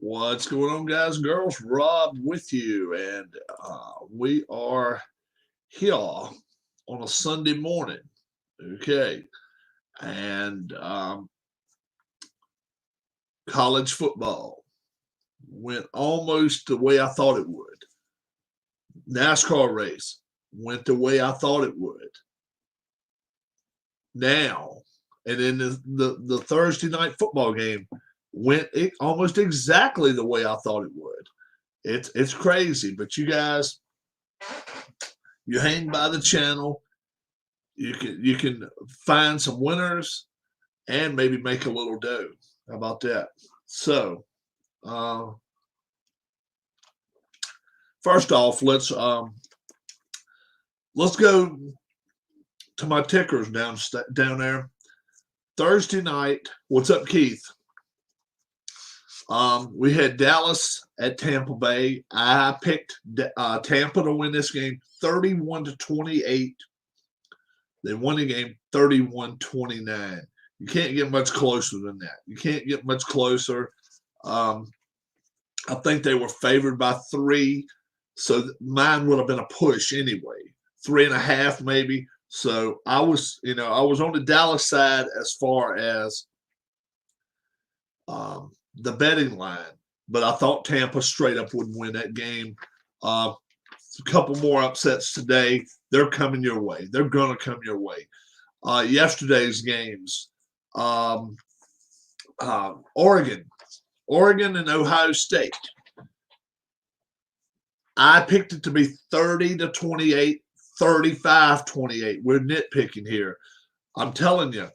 What's going on, guys and girls? Rob with you, and we are here on a Sunday morning. Okay, and college football went almost the way I thought it would. NASCAR race went the way I thought it would. Now, and then the Thursday night football game went almost exactly the way I thought it would. It's crazy, but you guys, you hang by the channel, you can find some winners and maybe make a little dough. How about that? So, first off, let's go to my tickers down there. Thursday night, what's up, Keith? We had Dallas at Tampa Bay. I picked Tampa to win this game 31-28. They won the game 31-29. You can't get much closer than that. You can't get much closer. I think they were favored by 3, so mine would have been a push anyway, 3.5 maybe. So I was on the Dallas side as far as the betting line, but I thought Tampa straight up would win that game. A couple more upsets today. They're coming your way. They're going to come your way. Yesterday's games, Oregon and Ohio State. I picked it to be 30-28, 35-28. We're nitpicking here. I'm telling you,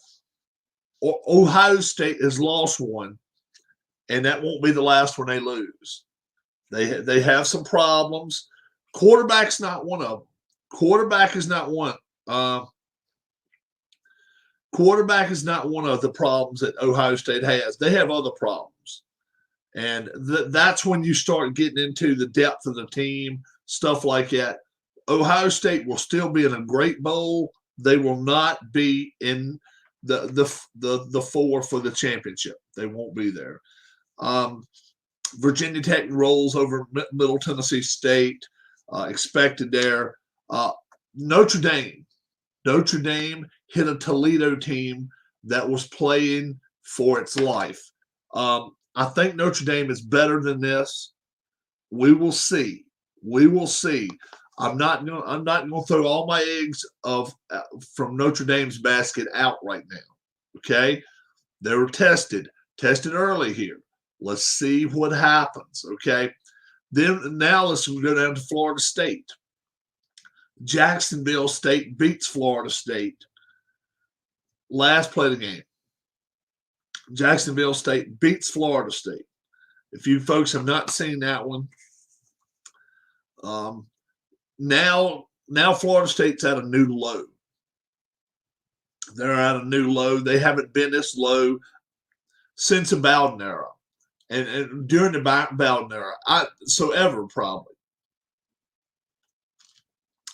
Ohio State has lost one, and that won't be the last one they lose. They have some problems. Quarterback's not one of them. Quarterback is not one. Quarterback is not one of the problems that Ohio State has. They have other problems. And that's when you start getting into the depth of the team, stuff like that. Ohio State will still be in a great bowl. They will not be in the 4 for the championship. They won't be there. Virginia Tech rolls over Middle Tennessee State, expected there. Notre Dame hit a Toledo team that was playing for its life. I think Notre Dame is better than this. We will see. I'm not going to throw all my eggs from Notre Dame's basket out right now. Okay, they were tested early here. Let's see what happens. Okay, now let's go down to Florida State. Jacksonville State beats Florida State. Last play of the game. Jacksonville State beats Florida State. If you folks have not seen that one, now Florida State's at a new low. They're at a new low. They haven't been this low since the Bowden era, and during the Bowden era, ever probably.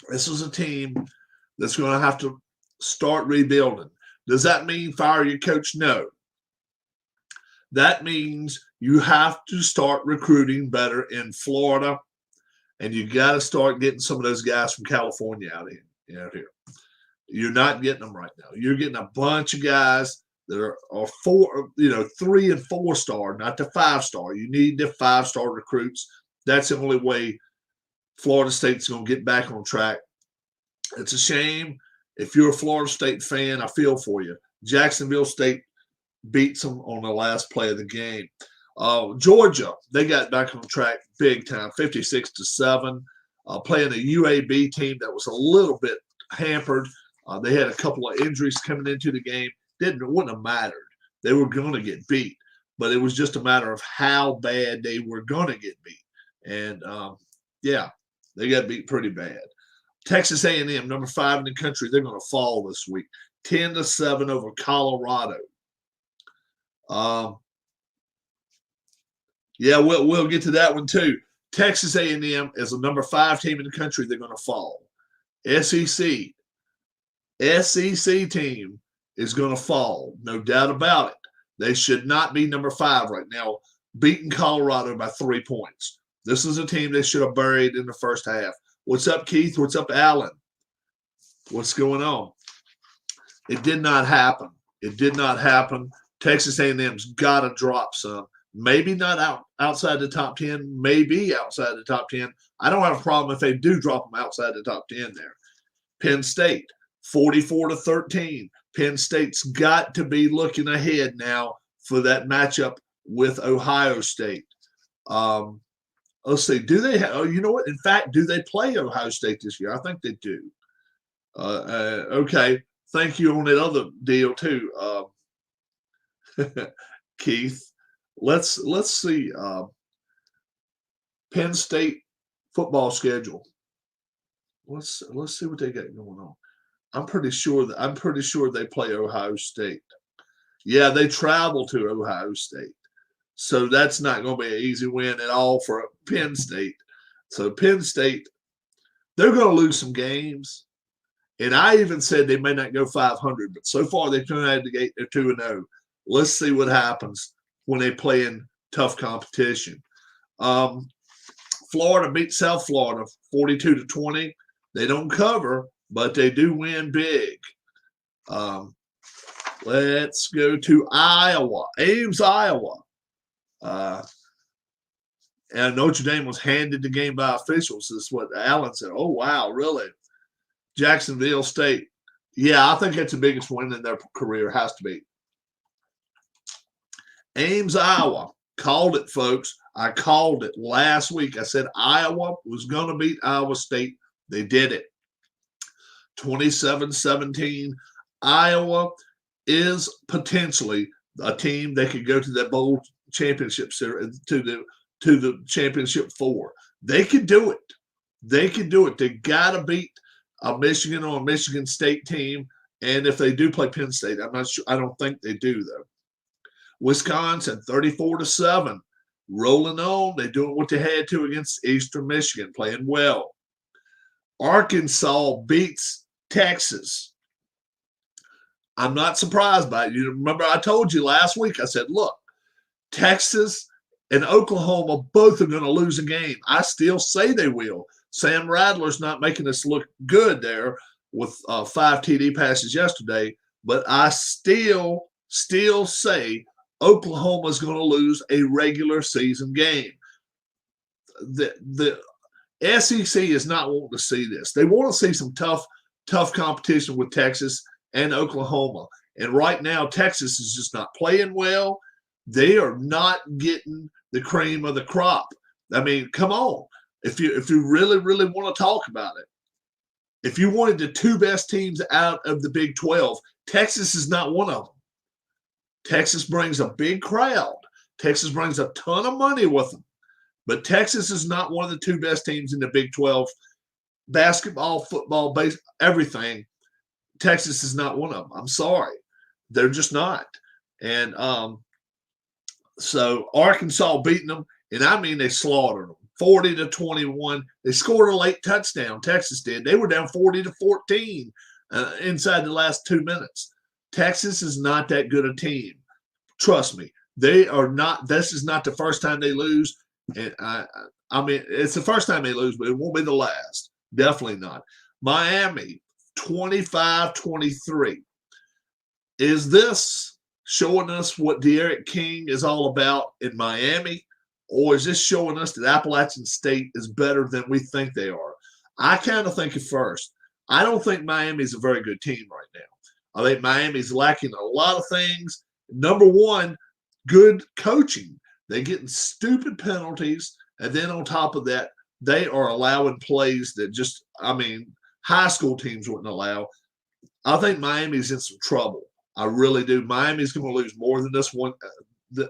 This is a team that's going to have to start rebuilding. Does that mean fire your coach? No. That means you have to start recruiting better in Florida, and you got to start getting some of those guys from California out here. You're not getting them right now. You're getting a bunch of guys that are 3 and 4 star, not the 5-star. You need the 5-star recruits. That's the only way Florida State's going to get back on track. It's a shame. If you're a Florida State fan, I feel for you. Jacksonville State beats them on the last play of the game. Georgia, they got back on track big time, 56-7, playing a UAB team that was a little bit hampered. They had a couple of injuries coming into the game. Wouldn't have mattered. They were going to get beat, but it was just a matter of how bad they were going to get beat. And they got beat pretty bad. Texas A&M, number 5 in the country, they're going to fall this week, 10-7 over Colorado. We'll get to that one too. Texas A&M is a number 5 team in the country. They're going to fall. SEC team is going to fall, no doubt about it. They should not be number 5 right now. beating Colorado by 3 points. This is a team they should have buried in the first half. What's up, Keith? What's up, Alan? What's going on? It did not happen. It did not happen. Texas A&M's got to drop some. Maybe not outside the top 10, maybe outside the top 10. I don't have a problem if they do drop them outside the top 10 there. Penn State, 44-13. Penn State's got to be looking ahead now for that matchup with Ohio State. Let's see. Do they have, oh, you know what? In fact, do they play Ohio State this year? I think they do. Okay. Thank you on that other deal too, Keith. Let's see Penn State football schedule. Let's see what they got going on. I'm pretty sure they play Ohio State. Yeah, they travel to Ohio State. So that's not going to be an easy win at all for Penn State. So Penn State, they're going to lose some games. And I even said they may not go 500, but so far they've turned out the gate. They're 2-0. Let's see what happens when they play in tough competition. Florida beat South Florida 42-20. They don't cover, but they do win big. Let's go to Iowa, Ames, Iowa. And Notre Dame was handed the game by officials. This is what Allen said. Oh, wow, really? Jacksonville State. Yeah, I think that's the biggest win in their career. Has to be. Ames, Iowa. Called it, folks. I called it last week. I said Iowa was going to beat Iowa State. They did it. 27-17. Iowa is potentially a team that could go to that bowl championship series, to the championship 4. They could do it. They could do it. They got to beat a Michigan or a Michigan State team. And if they do play Penn State, I'm not sure. I don't think they do, though. Wisconsin, 34-7. Rolling on. They're doing what they had to against Eastern Michigan, playing well. Arkansas beats Texas. I'm not surprised by it. You remember I told you last week, I said, look, Texas and Oklahoma both are going to lose a game. I still say they will. Sam Radler's not making us look good there with 5 TD passes yesterday, but I still say Oklahoma's going to lose a regular season game. The SEC is not wanting to see this. They want to see some tough competition with Texas and Oklahoma. And right now, Texas is just not playing well. They are not getting the cream of the crop. I mean, come on. If you really, really want to talk about it, if you wanted the 2 best teams out of the Big 12, Texas is not one of them. Texas brings a big crowd. Texas brings a ton of money with them. But Texas is not one of the 2 best teams in the Big 12. Basketball, football, base, everything. Texas is not one of them. I'm sorry. They're just not. And so Arkansas beating them, and I mean they slaughtered them. 40-21. They scored a late touchdown. Texas did. They were down 40-14 inside the last 2 minutes. Texas is not that good a team. Trust me. They are not. This is not the first time they lose. And I mean, it's the first time they lose, but it won't be the last. Definitely not. Miami, 25-23. Is this showing us what De'Aaron King is all about in Miami? Or is this showing us that Appalachian State is better than we think they are? I kind of think at first. I don't think Miami's a very good team right now. I think Miami's lacking a lot of things. Number one, good coaching. They're getting stupid penalties. And then on top of that, they are allowing plays that just, I mean, high school teams wouldn't allow. I think Miami's in some trouble. I really do. Miami's going to lose more than this one. They're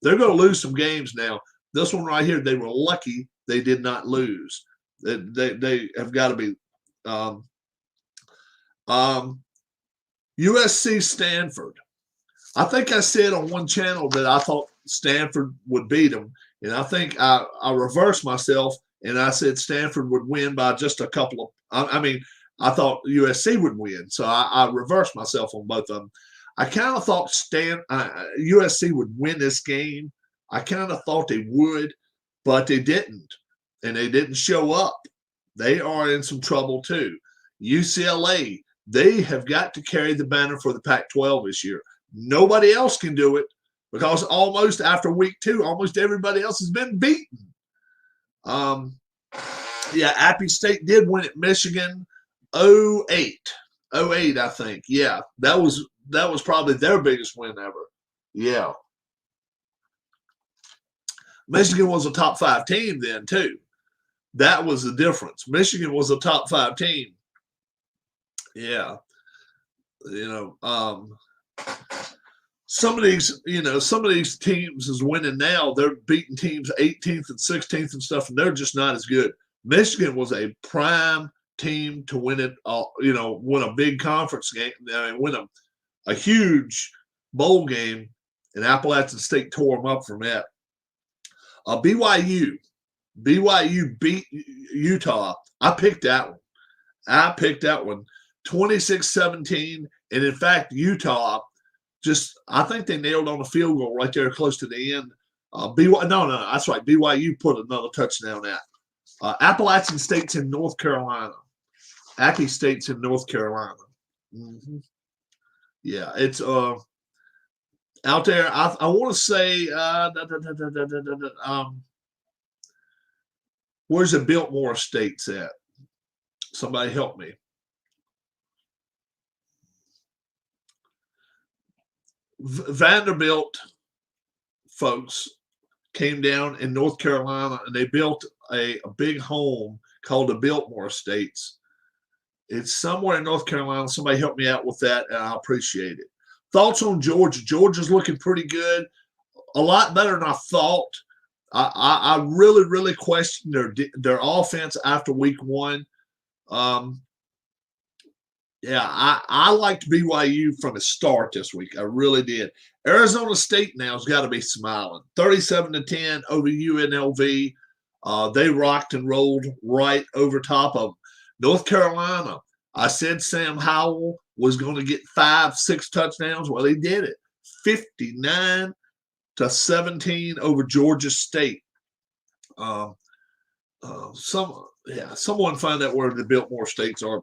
going to lose some games now. This one right here, they were lucky they did not lose. They have got to be USC Stanford. I think I said on one channel that I thought Stanford would beat them, and I think I reversed myself and I said Stanford would win by just a couple of. I mean, I thought USC would win, so I reversed myself on both of them. I kind of thought USC would win this game. I kind of thought they would, but they didn't, and they didn't show up. They are in some trouble too. UCLA, they have got to carry the banner for the Pac-12 this year. Nobody else can do it because almost after week 2, almost everybody else has been beaten. Yeah, Appy State did win at Michigan 08. 08, I think. Yeah, that was probably their biggest win ever. Yeah. Michigan was a top 5 team then too. That was the difference. Michigan was a top 5 team. Yeah. Some of these teams is winning now. They're beating teams 18th and 16th and stuff, and they're just not as good. Michigan was a prime team to win it, win a big conference game, win a huge bowl game, and Appalachian State tore them up from that. BYU beat Utah. I picked that one. 26-17, and in fact, Utah I think they nailed on a field goal right there close to the end. No, that's right. BYU put another touchdown at. Appalachian State's in North Carolina. Appy State's in North Carolina. Mm-hmm. Yeah, it's out there. I want to say where's the Biltmore States at? Somebody help me. Vanderbilt folks came down in North Carolina and they built a big home called the Biltmore Estates. It's somewhere in North Carolina. Somebody help me out with that, and I appreciate it. Thoughts on Georgia? Georgia's looking pretty good, a lot better than I thought. I really, really questioned their offense after week 1. Yeah, I liked BYU from the start this week. I really did. Arizona State now has got to be smiling. 37-10 over UNLV. They rocked and rolled right over top of them. North Carolina, I said Sam Howell was going to get 5-6 touchdowns. Well, he did it. 59-17 over Georgia State. Someone find out where the Biltmore States are.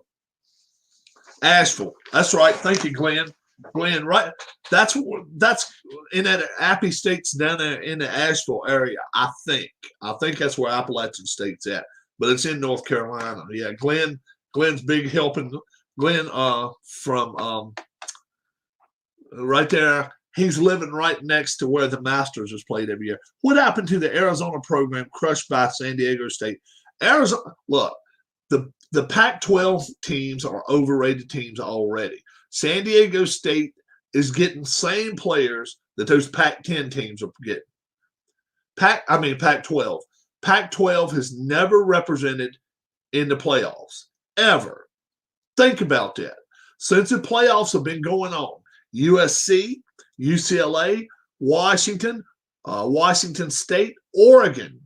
Asheville. That's right. Thank you, Glenn. Glenn, right? That's in that Appy State's down there in the Asheville area. I think that's where Appalachian State's at, but it's in North Carolina. Yeah, Glenn's big helping. Glenn from right there. He's living right next to where the Masters is played every year. What happened to the Arizona program crushed by San Diego State? Arizona, look. The Pac-12 teams are overrated teams already. San Diego State is getting same players that those Pac-10 teams are getting. Pac-12. Pac-12 has never represented in the playoffs, ever. Think about that. Since the playoffs have been going on, USC, UCLA, Washington, Washington State, Oregon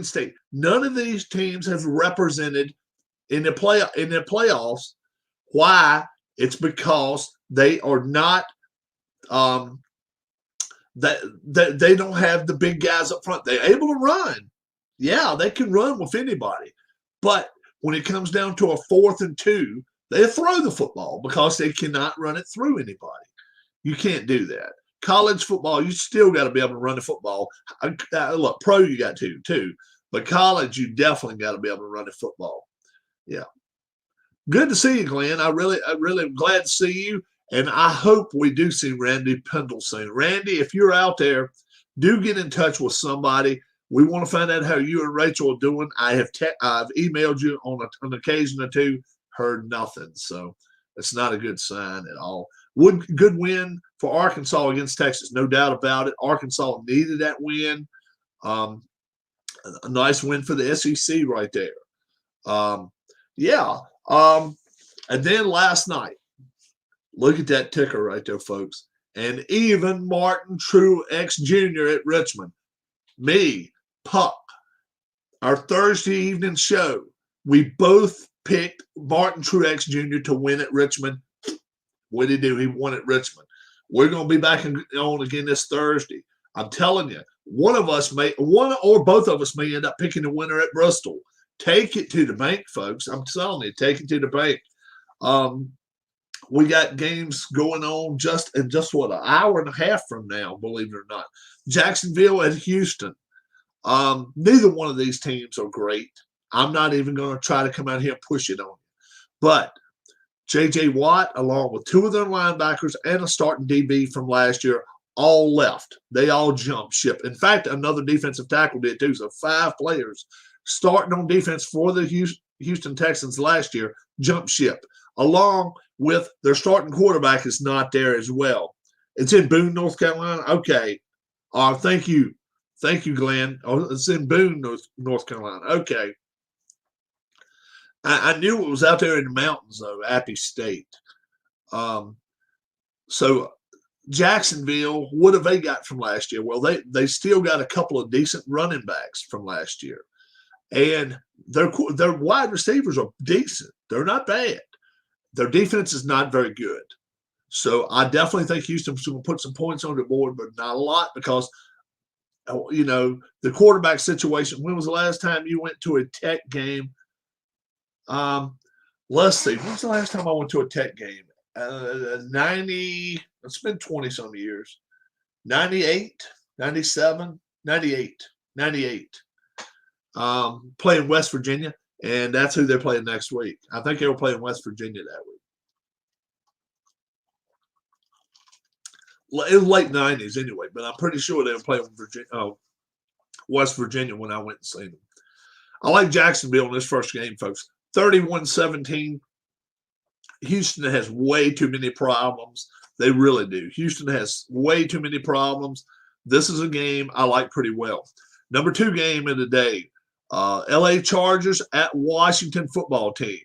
State. None of these teams have represented in the playoffs. Why? It's because they are not they don't have the big guys up front. They're able to run. Yeah, they can run with anybody. But when it comes down to a 4th and 2, they throw the football because they cannot run it through anybody. You can't do that. College football, you still got to be able to run the football. Look, pro you got to too. But college, you definitely got to be able to run the football. Yeah. Good to see you, Glenn. I really am glad to see you. And I hope we do see Randy Pendle soon. Randy, if you're out there, do get in touch with somebody. We want to find out how you and Rachel are doing. I've emailed you on an occasion or two, heard nothing. So it's not a good sign at all. Good win for Arkansas against Texas, no doubt about it. Arkansas needed that win. A nice win for the SEC right there. And then last night, look at that ticker right there, folks. And even Martin Truex Jr. at Richmond, me, Puck, our Thursday evening show, we both picked Martin Truex Jr. to win at Richmond. What did he do? He won at Richmond. We're going to be back on again this Thursday. I'm telling you, one or both of us may end up picking a winner at Bristol. Take it to the bank, folks. I'm telling you, take it to the bank. We got games going on just what, an hour and a half from now, believe it or not. Jacksonville and Houston. Neither one of these teams are great. I'm not even going to try to come out here and push it on you. But J.J. Watt, along with two of their linebackers and a starting DB from last year, all left. They all jumped ship. In fact, another defensive tackle did too. So 5 players starting on defense for the Houston Texans last year jumped ship, along with their starting quarterback is not there as well. It's in Boone, North Carolina. Okay. Thank you. Thank you, Glenn. Oh, it's in Boone, North Carolina. Okay. I knew it was out there in the mountains, though, Appy State. So Jacksonville, what have they got from last year? Well, they still got a couple of decent running backs from last year. And their wide receivers are decent. They're not bad. Their defense is not very good. So I definitely think Houston's going to put some points on the board, but not a lot because, the quarterback situation. When was the last time you went to a Tech game? Let's see. When was the last time I went to a Tech game? 90, it's been 20-some years. 98, 97, 98, 98. Playing West Virginia, and that's who they're playing next week. I think they were playing West Virginia that week. It was late 90s anyway, but I'm pretty sure they were playing West Virginia when I went and seen them. I like Jacksonville in this first game, folks. 31-17. Houston has way too many problems. They really do. Houston has way too many problems. This is a game I like pretty well. Number 2 game of the day, L.A. Chargers at Washington football team.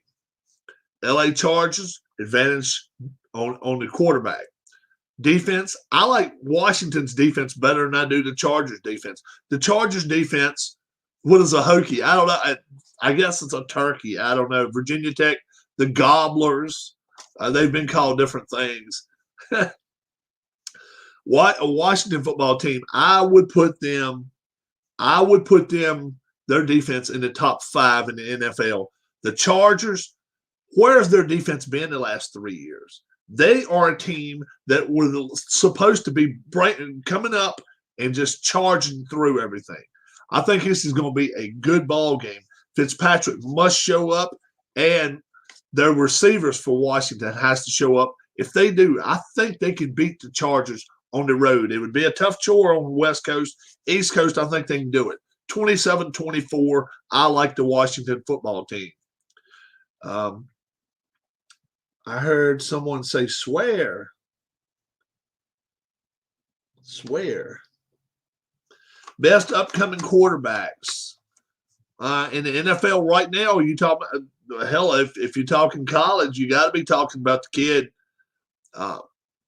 L.A. Chargers, advantage on the quarterback. Defense, I like Washington's defense better than I do the Chargers defense. The Chargers defense, what is a Hokie? I don't know. I guess it's a turkey. I don't know. Virginia Tech, the Gobblers, they've been called different things. What a Washington football team, I would put them, their defense in the top 5 in the NFL. The Chargers, where has their defense been the last 3 years? They are a team that were supposed to be coming up and just charging through everything. I think this is going to be a good ball game. Fitzpatrick must show up, and their receivers for Washington has to show up. If they do, I think they can beat the Chargers on the road. It would be a tough chore on the West Coast. East Coast, I think they can do it. 27-24, I like the Washington football team. I heard someone say swear. Swear. Best upcoming quarterbacks in the NFL right now. You talk about, hell, if you're talking college, you got to be talking about the kid.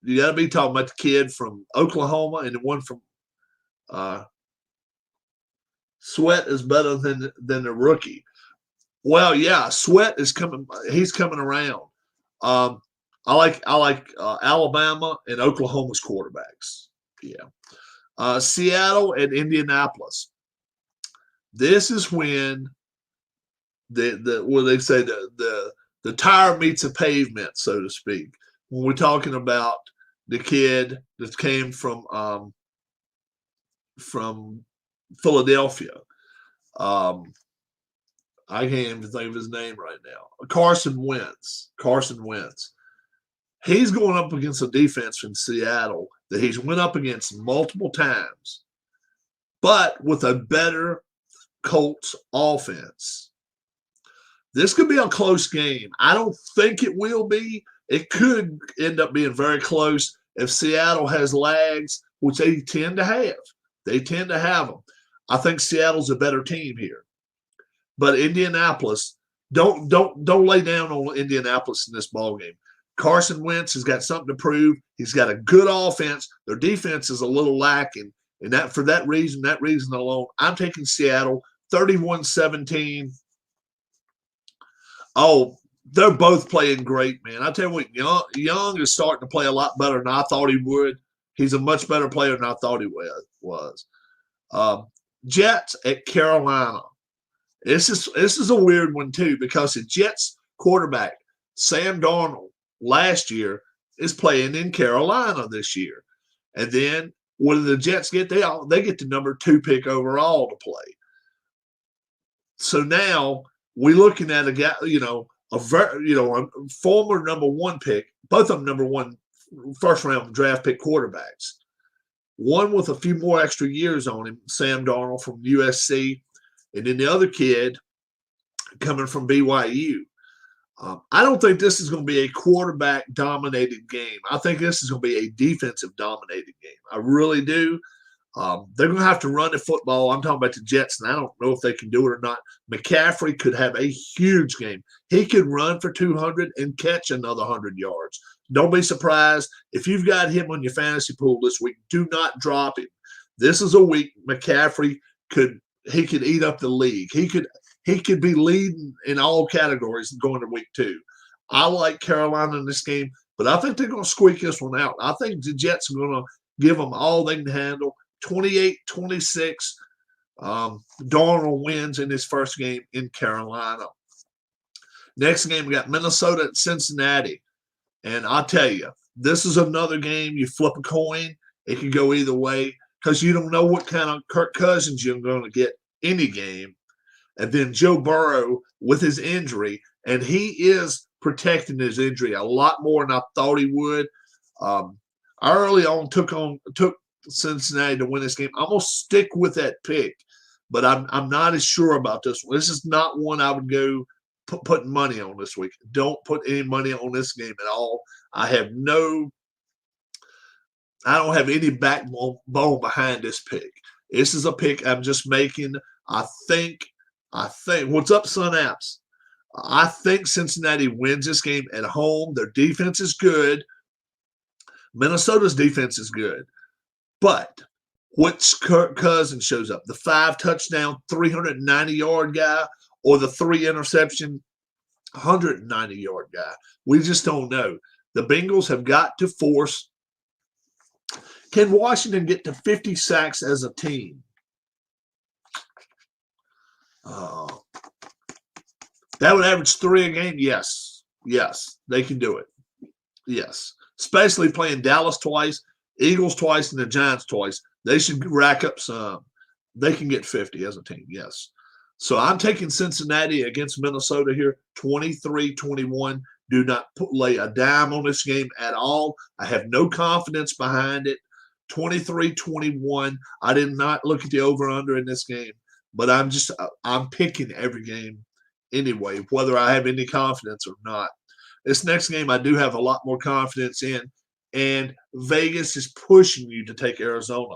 You got to be talking about the kid from Oklahoma and the one from Sweat is better than the rookie. Well, yeah, Sweat is coming. He's coming around. I like Alabama and Oklahoma's quarterbacks. Yeah. Seattle and Indianapolis. This is when what they say the tire meets the pavement, so to speak. When we're talking about the kid that came from Philadelphia. I can't even think of his name right now. Carson Wentz. He's going up against a defense from Seattle that he's went up against multiple times, but with a better Colts offense. This could be a close game. I don't think it will be. It could end up being very close if Seattle has lags, which they tend to have. They tend to have them. I think Seattle's a better team here. But Indianapolis, don't lay down on Indianapolis in this ballgame. Carson Wentz has got something to prove. He's got a good offense. Their defense is a little lacking. And for that reason alone, I'm taking Seattle 31-17. Oh, they're both playing great, man. I tell you what, Young is starting to play a lot better than I thought he would. He's a much better player than I thought he was. Jets at Carolina. This is a weird one too, because the Jets quarterback Sam Darnold last year is playing in Carolina this year, and then what do the Jets get? They get the number 2 pick overall to play. So now we're looking at a guy, a former number 1 pick, both of them number 1 first round draft pick quarterbacks. One with a few more extra years on him, Sam Darnold from USC, and then the other kid coming from BYU. I don't think this is going to be a quarterback-dominated game. I think this is going to be a defensive-dominated game. I really do. They're going to have to run the football. I'm talking about the Jets, and I don't know if they can do it or not. McCaffrey could have a huge game. He could run for 200 and catch another 100 yards. Don't be surprised if you've got him on your fantasy pool this week. Do not drop him. This is a week McCaffrey could eat up the league. He could be leading in all categories going to week 2. I like Carolina in this game, but I think they're going to squeak this one out. I think the Jets are going to give them all they can handle. 28-26. Darnold wins in his first game in Carolina. Next game, we got Minnesota at Cincinnati. And I'll tell you, this is another game. You flip a coin, it can go either way because you don't know what kind of Kirk Cousins you're going to get any game. And then Joe Burrow with his injury, and he is protecting his injury a lot more than I thought he would. I early on took Cincinnati to win this game. I'm going to stick with that pick, but I'm not as sure about this one. This is not one I would go putting money on this week. Don't put any money on this game at all. I don't have any backbone behind this pick. This is a pick I'm just making. I think what's up, Sun Apps? I think Cincinnati wins this game at home. Their defense is good. Minnesota's defense is good. But which Kirk Cousins shows up? The 5-touchdown, 390-yard guy or the 3-interception, 190-yard guy? We just don't know. The Bengals have got to force. Can Washington get to 50 sacks as a team? That would average 3 a game? Yes. Yes, they can do it. Yes. Especially playing Dallas twice, Eagles twice, and the Giants twice. They should rack up some. They can get 50 as a team, yes. So I'm taking Cincinnati against Minnesota here, 23-21. Do not lay a dime on this game at all. I have no confidence behind it. 23-21. I did not look at the over-under in this game, but I'm picking every game anyway, whether I have any confidence or not. This next game I do have a lot more confidence in, and Vegas is pushing you to take Arizona.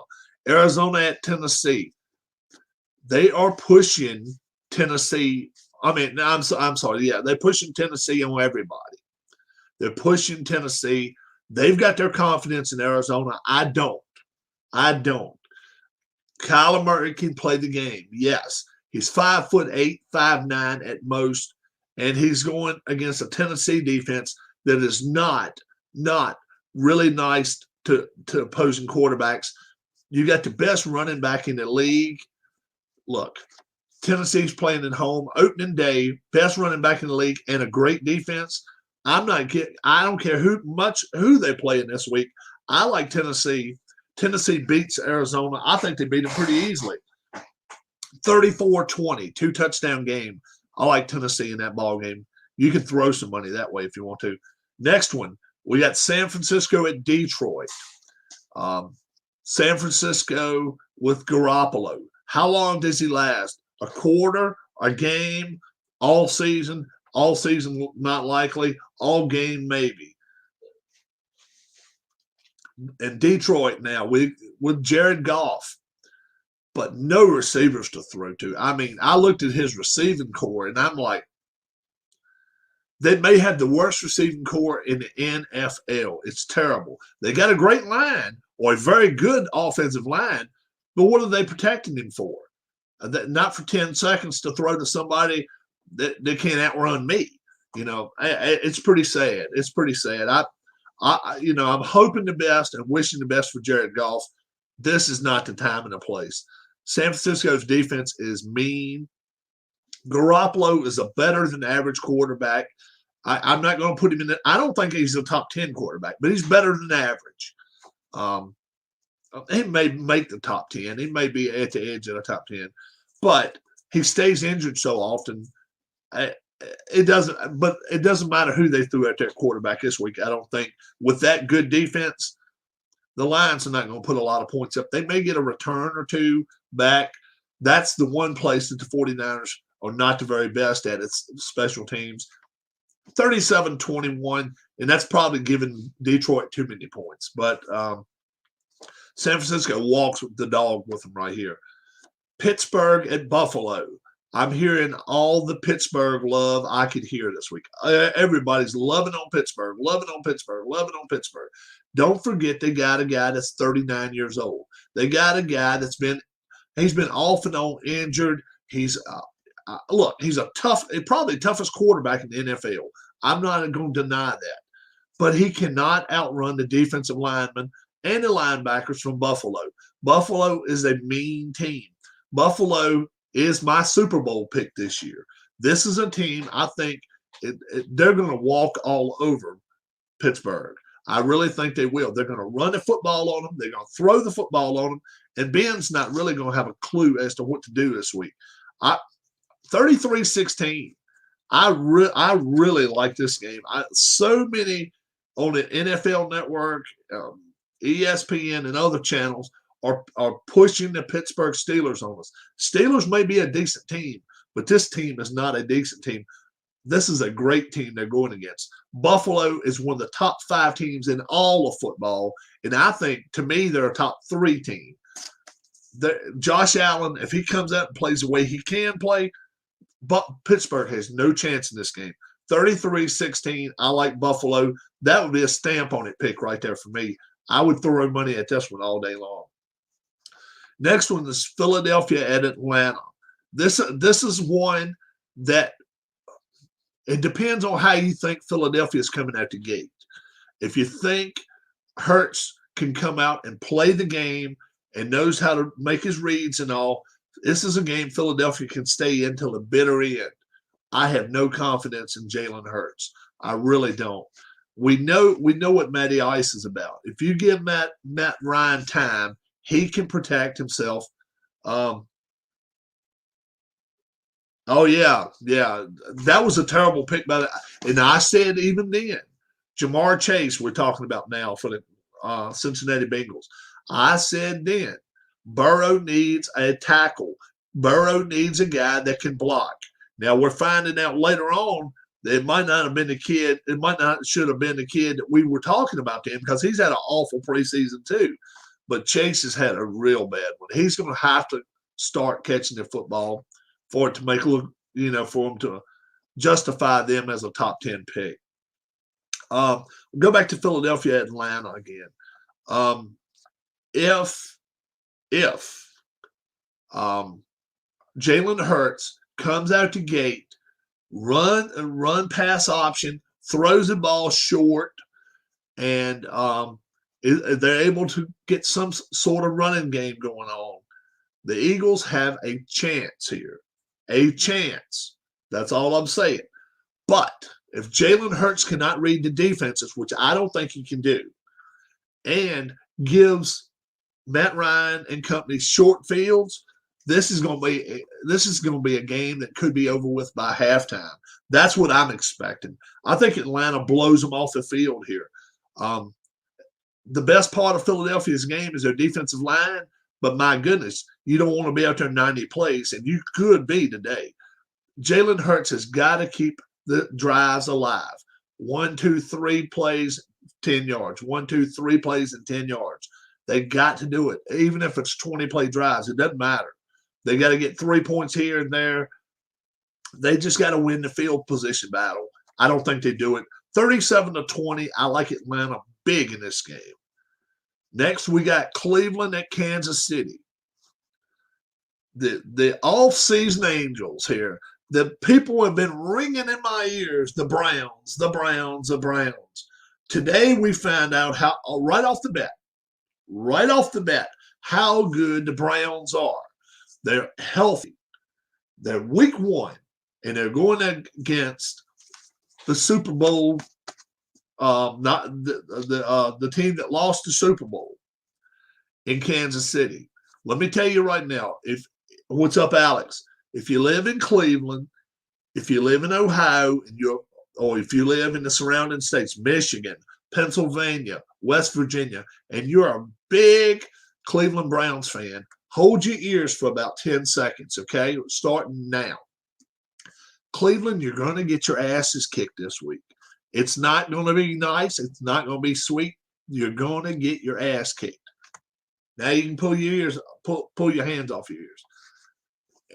Arizona at Tennessee. They are pushing Tennessee. I'm sorry. Yeah, they're pushing Tennessee on everybody. They're pushing Tennessee. They've got their confidence in Arizona. I don't. Kyler Murray can play the game. Yes. He's 5'8", 5'9" at most, and he's going against a Tennessee defense that is not really nice to opposing quarterbacks. You got the best running back in the league. Look, Tennessee's playing at home, opening day, best running back in the league, and a great defense. I don't care who they play in this week. I like Tennessee. Tennessee beats Arizona. I think they beat them pretty easily. 34-20, 2-touchdown game. I like Tennessee in that ball game. You can throw some money that way if you want to. Next one, we got San Francisco at Detroit. San Francisco with Garoppolo. How long does he last? A quarter? A game? All season? All season not likely. All game maybe. And Detroit now with Jared Goff, but no receivers to throw to. I mean, I looked at his receiving core, and I'm like, they may have the worst receiving core in the NFL. It's terrible. They got a great line or a very good offensive line, but what are they protecting him for? Not for 10 seconds to throw to somebody that can't outrun me. You know, it's pretty sad. It's pretty sad. I'm hoping the best and wishing the best for Jared Goff. This is not the time and the place. San Francisco's defense is mean. Garoppolo is a better than average quarterback. I'm not going to put him in the, I don't think he's a top 10 quarterback, but he's better than average. He may make the top 10. He may be at the edge of the top 10, but he stays injured so often. It doesn't matter who they threw at their quarterback this week. I don't think with that good defense, the Lions are not going to put a lot of points up. They may get a return or two back. That's the one place that the 49ers are not the very best at. It's special teams. 37-21, and that's probably giving Detroit too many points. But San Francisco walks with the dog with them right here. Pittsburgh at Buffalo. I'm hearing all the Pittsburgh love I could hear this week. Everybody's loving on Pittsburgh, loving on Pittsburgh, loving on Pittsburgh. Don't forget they got a guy that's 39 years old. They got a guy he's been off and on injured. He's he's probably toughest quarterback in the NFL. I'm not going to deny that. But he cannot outrun the defensive linemen and the linebackers from Buffalo. Buffalo is a mean team. Buffalo is my Super Bowl pick this year. This is a team I think they're going to walk all over Pittsburgh. I really think they will. They're going to run the football on them. They're going to throw the football on them. And Ben's not really going to have a clue as to what to do this week. 33-16. I really like this game. So many on the NFL Network, ESPN, and other channels are pushing the Pittsburgh Steelers on us. Steelers may be a decent team, but this team is not a decent team. This is a great team they're going against. Buffalo is one of the top 5 teams in all of football, and I think, to me, they're a top 3 team. Josh Allen, if he comes out and plays the way he can play, but Pittsburgh has no chance in this game. 33-16, I like Buffalo. That would be a stamp on it pick right there for me. I would throw money at this one all day long. Next one is Philadelphia at Atlanta. This is one that it depends on how you think Philadelphia is coming out the gate. If you think Hurts can come out and play the game and knows how to make his reads and all, this is a game Philadelphia can stay in till the bitter end. I have no confidence in Jalen Hurts. I really don't. We know what Matty Ice is about. If you give Matt Ryan time, he can protect himself. Oh yeah, that was a terrible pick by and I said even then, Jamar Chase we're talking about now for the Cincinnati Bengals. I said then, Burrow needs a tackle. Burrow needs a guy that can block. Now we're finding out later on that it might not have been the kid. It might not should have been the kid that we were talking about to him because he's had an awful preseason too. But Chase has had a real bad one. He's going to have to start catching the football for it to make look, for him to justify them as a top 10 pick. Go back to Philadelphia, Atlanta again. If Jalen Hurts comes out the gate, run pass option, throws the ball short, and they're able to get some sort of running game going on, the Eagles have a chance here. A chance. That's all I'm saying. But if Jalen Hurts cannot read the defenses, which I don't think he can do, and gives Matt Ryan and company short fields, this is going to be a game that could be over with by halftime. That's what I'm expecting. I think Atlanta blows them off the field here. The best part of Philadelphia's game is their defensive line, but my goodness, you don't want to be out there 90 plays, and you could be today. Jalen Hurts has got to keep the drives alive. 1, 2, 3 plays, 10 yards. 1, 2, 3 plays and 10 yards. They got to do it, even if it's 20-play drives. It doesn't matter. They got to get 3 points here and there. They just got to win the field position battle. I don't think they do it. 37-20. I like Atlanta big in this game. Next, we got Cleveland at Kansas City. The off-season Angels here. The people have been ringing in my ears. The Browns. Today we found out how right off the bat, how good the Browns are. They're healthy. They're week 1, and they're going against the Super Bowl. Not the team that lost the Super Bowl in Kansas City. Let me tell you right now, what's up, Alex? If you live in Cleveland, if you live in Ohio, or if you live in the surrounding states, Michigan, Pennsylvania, West Virginia, and you're a big Cleveland Browns fan, hold your ears for about 10 seconds, okay? Starting now. Cleveland, you're going to get your asses kicked this week. It's not going to be nice. It's not going to be sweet. You're going to get your ass kicked. Now you can pull your hands off your ears.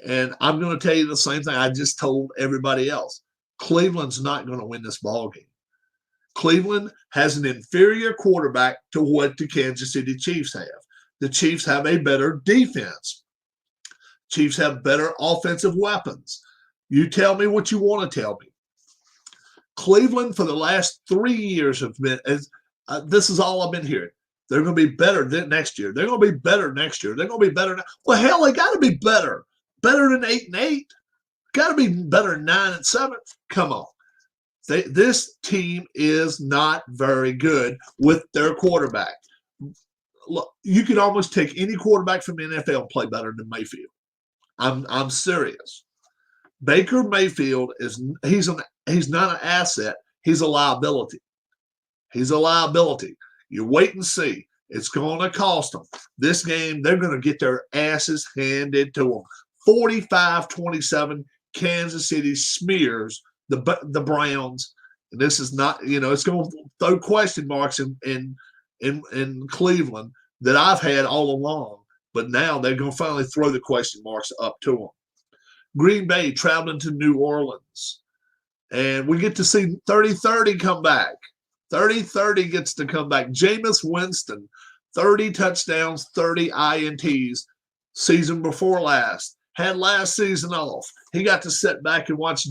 And I'm going to tell you the same thing I just told everybody else. Cleveland's not going to win this ball game. Cleveland has an inferior quarterback to what the Kansas City Chiefs have. The Chiefs have a better defense. Chiefs have better offensive weapons. You tell me what you want to tell me. Cleveland for the last 3 years have been, this is all I've been hearing. They're going to be better next year. They're going to be better next year. They're going to be better. Well, hell, they got to be better. Better than 8-8. Got to be better than 9-7. Come on. This team is not very good with their quarterback. Look, you could almost take any quarterback from the NFL and play better than Mayfield. I'm serious. Baker Mayfield he's not an asset. He's a liability. He's a liability. You wait and see. It's going to cost them. This game, they're going to get their asses handed to them. 45-27, Kansas City smears the Browns. And this is not, it's going to throw question marks in Cleveland that I've had all along. But now they're going to finally throw the question marks up to them. Green Bay traveling to New Orleans. And we get to see 30-30 come back. 30-30 gets to come back. Jameis Winston, 30 touchdowns, 30 INTs, season before last. Had last season off. He got to sit back and watch.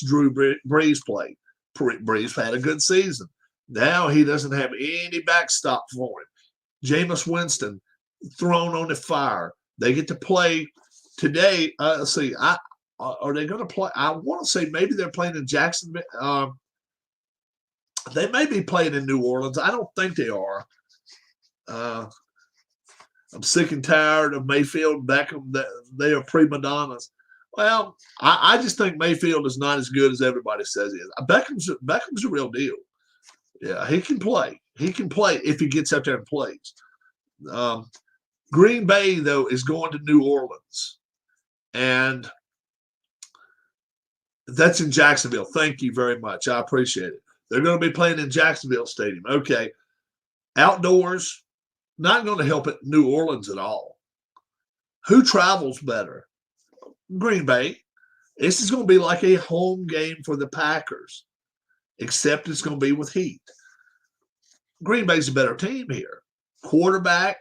Drew Brees play. Brees had a good season. Now he doesn't have any backstop for him. Jameis Winston thrown on the fire. They get to play today. Let's see. Are they going to play? I want to say maybe they're playing in Jacksonville. They may be playing in New Orleans. I don't think they are. I'm sick and tired of Mayfield, Beckham. They are prima donnas. Well, I just think Mayfield is not as good as everybody says he is. Beckham's a real deal. Yeah, he can play. He can play if he gets out there and plays. Green Bay, though, is going to New Orleans. And that's in Jacksonville. Thank you very much. I appreciate it. They're going to be playing in Jacksonville Stadium. Okay. Outdoors, not going to help at New Orleans at all. Who travels better? Green Bay. This is going to be like a home game for the Packers, except it's going to be with heat. Green Bay's a better team here. Quarterback,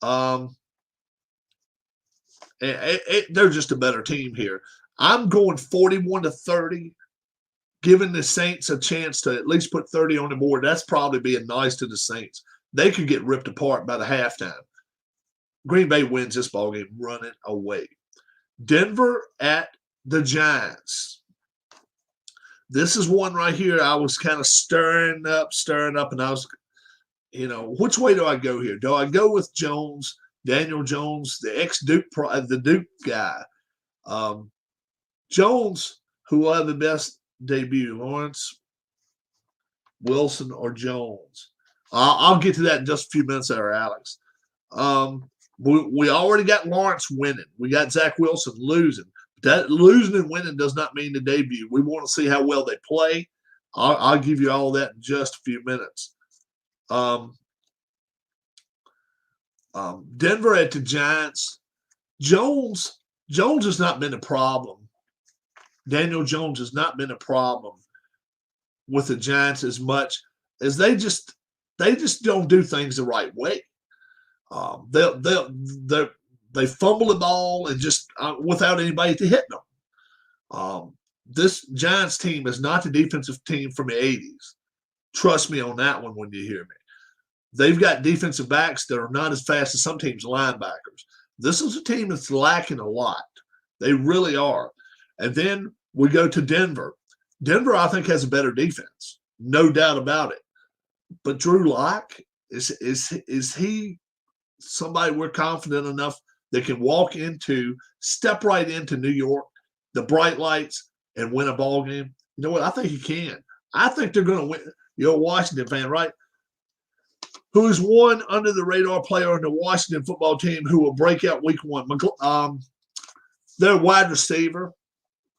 they're just a better team here. I'm going 41-30, giving the Saints a chance to at least put 30 on the board. That's probably being nice to the Saints. They could get ripped apart by the halftime. Green Bay wins this ballgame running away. Denver at the Giants. This is one right here I was kind of stirring up, and I was, which way do I go here? Do I go with Jones, Daniel Jones, the ex-Duke, the Duke guy? Jones, who will have the best debut, Lawrence, Wilson, or Jones? I'll get to that in just a few minutes there, Alex. We already got Lawrence winning. We got Zach Wilson losing. That losing and winning does not mean the debut. We want to see how well they play. I'll give you all that in just a few minutes. Denver at the Giants. Jones has not been a problem. Daniel Jones has not been a problem with the Giants as much as they just don't do things the right way. They fumble the ball and just without anybody to hit them. this Giants team is not the defensive team from the 80s. Trust me on that one when you hear me. They've got defensive backs that are not as fast as some teams' linebackers. This is a team that's lacking a lot. They really are. And then we go to Denver. Denver, I think, has a better defense. No doubt about it. But Drew Lock, is he somebody we're confident enough that can step right into New York, the bright lights, and win a ball game? You know what? I think he can. I think they're going to win. You're a Washington fan, right? Who's one under the radar player on the Washington football team who will break out week one? Their wide receiver.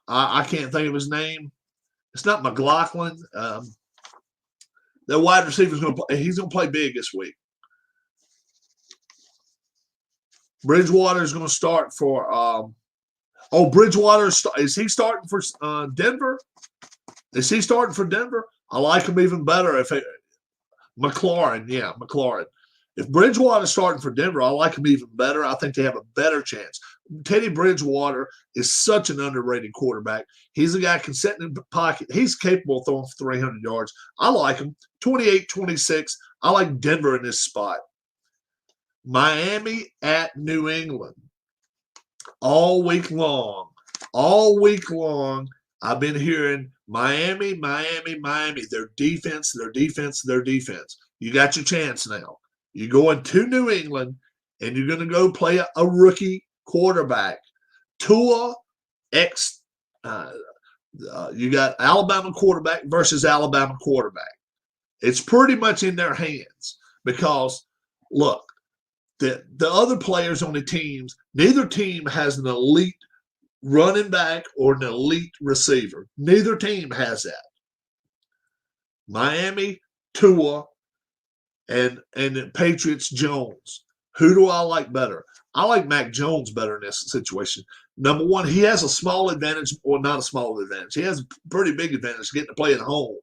I can't think of his name. It's not McLaughlin. Their wide receiver is going to play. He's going to play big this week. Bridgewater is going to start for. Bridgewater is he starting for Denver? Is he starting for Denver? I like him even better if McLaurin. Yeah, McLaurin. If Bridgewater is starting for Denver, I like him even better. I think they have a better chance. Teddy Bridgewater is such an underrated quarterback. He's a guy who can sit in the pocket. He's capable of throwing for 300 yards. I like him. 28-26. I like Denver in this spot. Miami at New England. All week long, I've been hearing Miami. Their defense. You got your chance now. You're going to New England, and you're going to go play a rookie quarterback. Tua you got Alabama quarterback versus Alabama quarterback. It's pretty much in their hands because, look, the other players on the teams, neither team has an elite running back or an elite receiver. Neither team has that. Miami, Tua, and Patriots, Jones. Who do I like better? I like Mac Jones better in this situation. Number one, he has a small advantage, or not a small advantage. He has a pretty big advantage getting to play at home.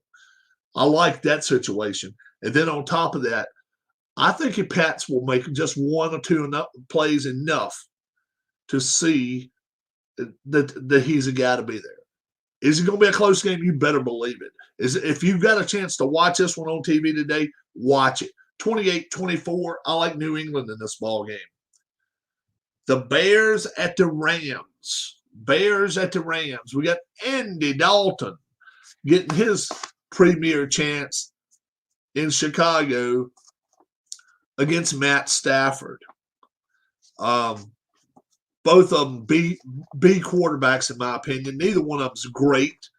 I like that situation. And then on top of that, I think the Pats will make just one or two plays enough to see that he's a guy to be there. Is it going to be a close game? You better believe it. If you've got a chance to watch this one on TV today, watch it. 28-24. I like New England in this ball game. The Bears at the Rams. We got Andy Dalton getting his premier chance in Chicago against Matt Stafford. Both of them B quarterbacks, in my opinion. Neither one of them is great.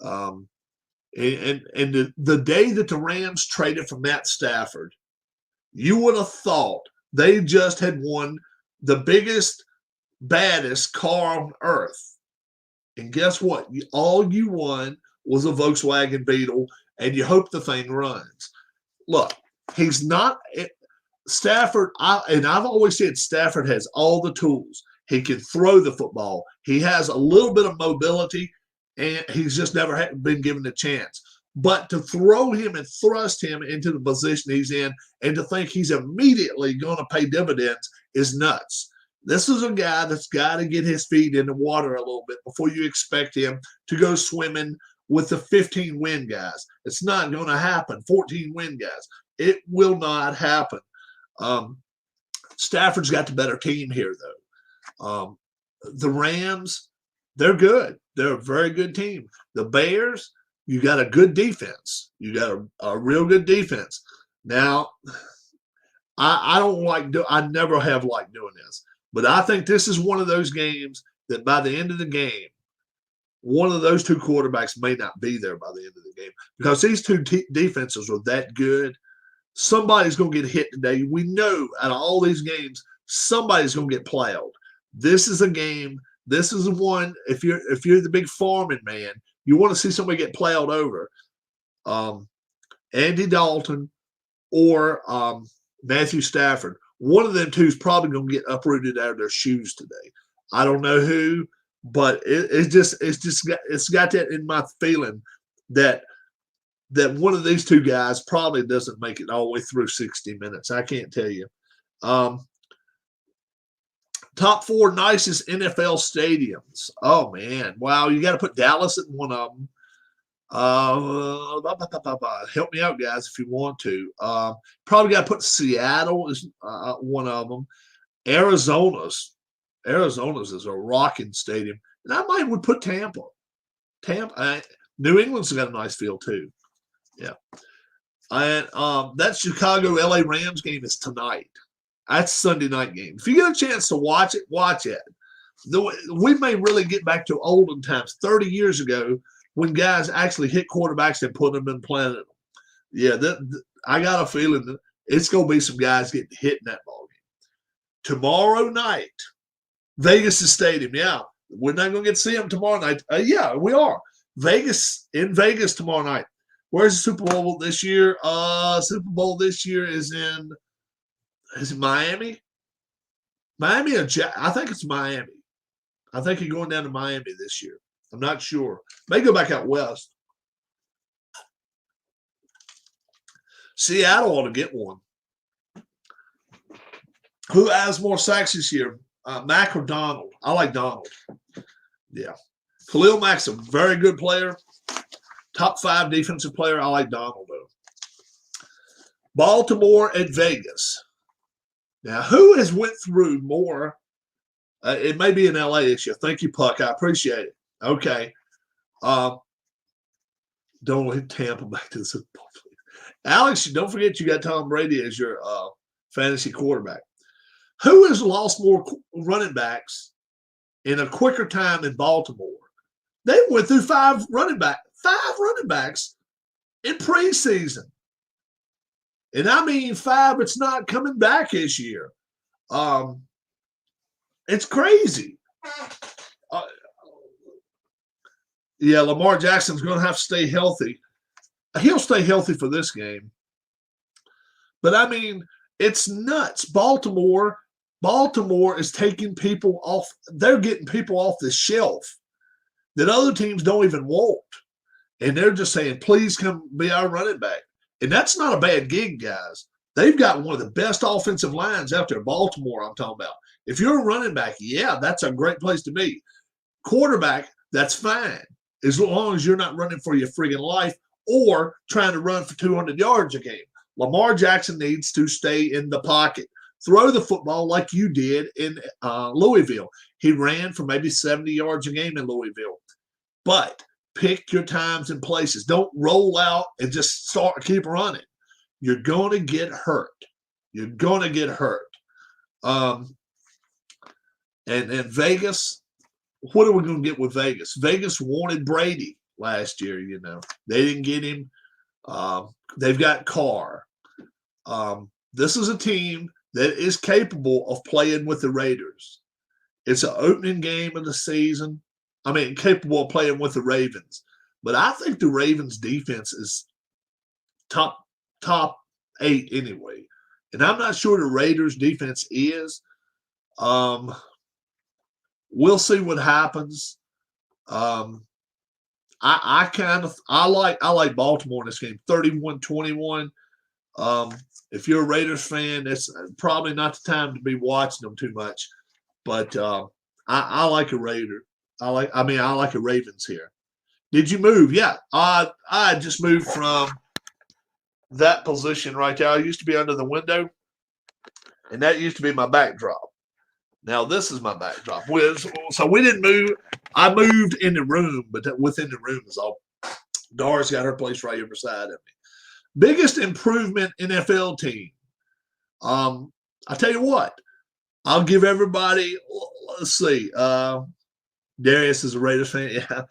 And the day that the Rams traded for Matt Stafford, you would have thought they just had won the biggest, baddest car on earth. And guess what? All you won was a Volkswagen Beetle, and you hope the thing runs. Look, he's not Stafford. I've always said Stafford has all the tools. He can throw the football. He has a little bit of mobility, and he's just never been given a chance. But to throw him and thrust him into the position he's in and to think he's immediately going to pay dividends is nuts. This is a guy that's got to get his feet in the water a little bit before you expect him to go swimming with the 15-win guys. It's not going to happen. 14-win guys. It will not happen. Stafford's got the better team here, though. The Rams, they're good. They're a very good team. The Bears, you got a good defense. You got a real good defense. Now, I never have liked doing this, but I think this is one of those games that by the end of the game, one of those two quarterbacks may not be there by the end of the game because these two defenses are that good. Somebody's going to get hit today. We know out of all these games, somebody's going to get plowed. This is a game. This is one. If you're the big farming man, you want to see somebody get plowed over. Andy Dalton or Matthew Stafford. One of them two is probably going to get uprooted out of their shoes today. I don't know who, but it's got that in my feeling that one of these two guys probably doesn't make it all the way through 60 minutes. I can't tell you. Talk Top 4 nicest NFL stadiums. Oh, man. Wow, you got to put Dallas at one of them. Help me out, guys, if you want to. Probably got to put Seattle as one of them. Arizona's is a rocking stadium. And I might would put Tampa. New England's got a nice field, too. Yeah. And that Chicago LA Rams game is tonight. That's Sunday night game. If you get a chance to watch it, watch it. We may really get back to olden times, 30 years ago, when guys actually hit quarterbacks and put them in planted them. Yeah, I got a feeling that it's going to be some guys getting hit in that ball game. Tomorrow night, Vegas' stadium. Yeah, we're not going to get to see them tomorrow night. Yeah, we are. In Vegas tomorrow night. Where's the Super Bowl this year? Super Bowl this year is it Miami? Miami or I think it's Miami. I think you're going down to Miami this year. I'm not sure. May go back out west. Seattle ought to get one. Who has more sacks this year? Mack or Donald? I like Donald. Yeah. Khalil Mack's a very good player. Top 5 defensive player. I like Donald, though. Baltimore at Vegas. Now, who has went through more? It may be in L.A. this year. Thank you, Puck. I appreciate it. Okay. Don't let Tampa back to the Super Bowl, please. Alex, don't forget you got Tom Brady as your fantasy quarterback. Who has lost more running backs in a quicker time in Baltimore? They went through 5 running backs in preseason. And I mean 5, it's not coming back this year. It's crazy. Yeah, Lamar Jackson's going to have to stay healthy. He'll stay healthy for this game. But, I mean, it's nuts. Baltimore is taking people off. They're getting people off the shelf that other teams don't even want. And they're just saying, please come be our running back. And that's not a bad gig, guys. They've got one of the best offensive lines out there, Baltimore, I'm talking about. If you're a running back, yeah, that's a great place to be. Quarterback, that's fine, as long as you're not running for your friggin' life or trying to run for 200 yards a game. Lamar Jackson needs to stay in the pocket. Throw the football like you did in Louisville. He ran for maybe 70 yards a game in Louisville. But pick your times and places. Don't roll out and just keep running. You're going to get hurt. You're going to get hurt. And Vegas, what are we going to get with Vegas? Vegas wanted Brady last year, you know. They didn't get him. They've got Carr. This is a team that is capable of playing with the Raiders. It's an opening game of the season. I mean, capable of playing with the Ravens. But I think the Ravens' defense is top 8 anyway. And I'm not sure the Raiders' defense is. We'll see what happens. I like Baltimore in this game, 31-21. If you're a Raiders fan, that's probably not the time to be watching them too much. But I like a Raider. I like a Ravens here. Did you move? Yeah, I just moved from that position right there. I used to be under the window, and that used to be my backdrop. Now this is my backdrop. So we didn't move. I moved in the room, but within the room is all. Dara's got her place right here beside of me. Biggest improvement NFL team. I tell you what, I'll give everybody. Let's see. Darius is a Raiders fan. Yeah,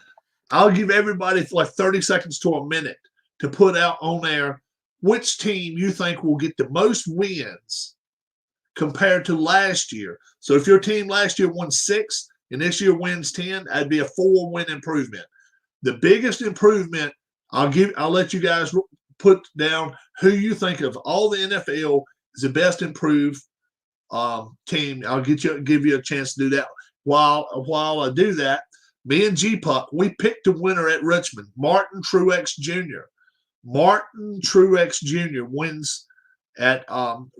I'll give everybody like 30 seconds to a minute to put out on air which team you think will get the most wins compared to last year. So if your team last year won 6 and this year wins 10, that'd be a 4-win improvement. The biggest improvement, I'll let you guys put down who you think of all the NFL is the best improved team. I'll give you a chance to do that. While I do that, me and G-Puck, we picked a winner at Richmond, Martin Truex Jr. Martin Truex Jr. wins at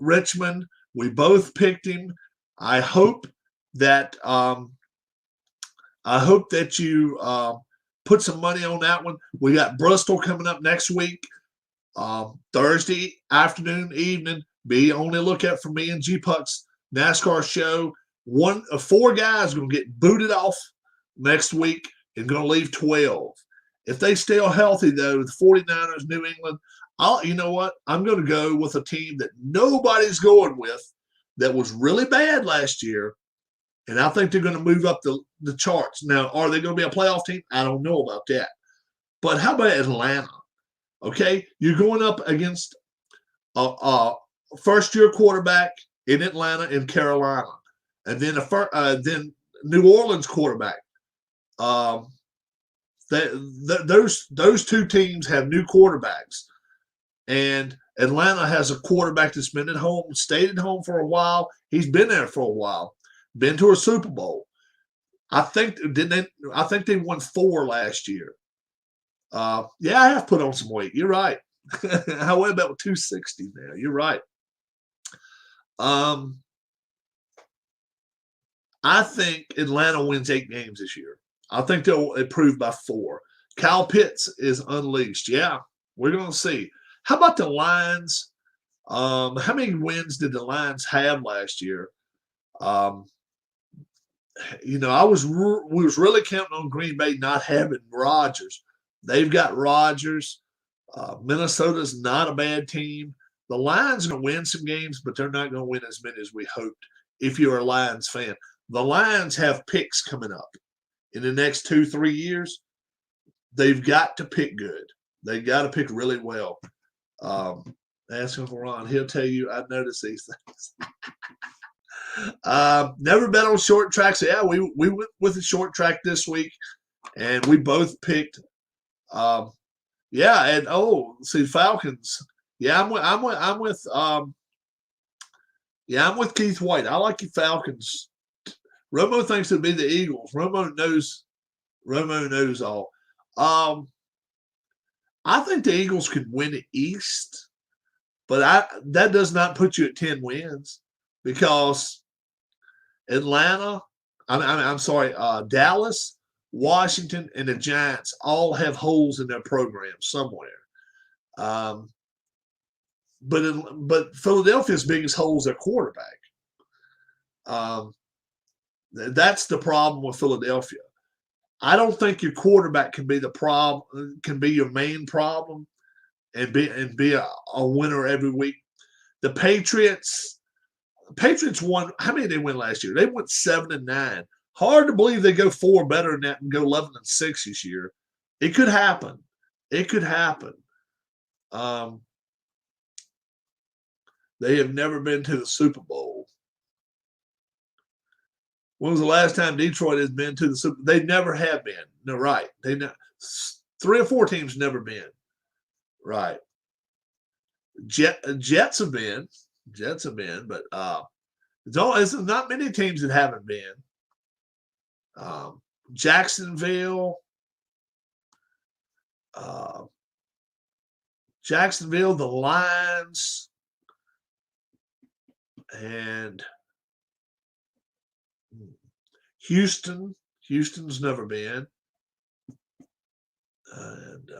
Richmond. We both picked him. I hope that I hope that you put some money on that one. We got Bristol coming up next week, Thursday afternoon, evening. Be on the lookout for me and G Puck's NASCAR show. One of 4 guys going to get booted off next week and going to leave 12. If they stay healthy, though, the 49ers, New England, you know what? I'm going to go with a team that nobody's going with that was really bad last year, and I think they're going to move up the charts. Now, are they going to be a playoff team? I don't know about that. But how about Atlanta? Okay, you're going up against a first-year quarterback in Atlanta and Carolina, and then then New Orleans quarterback. Those 2 teams have new quarterbacks, and Atlanta has a quarterback that's been at home, stayed at home for a while. He's been there for a while, been to a Super Bowl. I think they won 4 last year. Yeah, I have put on some weight. You're right. I weigh about 260 now. You're right. I think Atlanta wins 8 games this year. I think they'll improve by 4. Kyle Pitts is unleashed. Yeah, we're going to see. How about the Lions? How many wins did the Lions have last year? We was really counting on Green Bay not having Rodgers. They've got Rodgers. Minnesota's not a bad team. The Lions are going to win some games, but they're not going to win as many as we hoped if you're a Lions fan. The Lions have picks coming up in the next 2-3 years. They've got to pick good. They've got to pick really well. Ask Uncle Ron. He'll tell you I noticed these things. Never bet on short tracks. So yeah, we went with the short track this week, and we both picked. Falcons. Yeah, I'm with Keith White. I like the Falcons. Romo thinks it'd be the Eagles. Romo knows all. I think the Eagles could win the East, but that does not put you at 10 wins because Dallas, Washington, and the Giants all have holes in their program somewhere. But Philadelphia's biggest hole is their quarterback. That's the problem with Philadelphia. I don't think your quarterback can be the problem, can be your main problem, and be a winner every week. The Patriots won. How many did they win last year? They went 7-9. Hard to believe they go 4 better than that and go 11-6 this year. It could happen. It could happen. They have never been to the Super Bowl. When was the last time Detroit has been to the Super Bowl? They never have been. No, right. 3 or 4 teams never been. Right. Jets have been. But it's not many teams that haven't been. Jacksonville, the Lions, and Houston. Houston's never been. And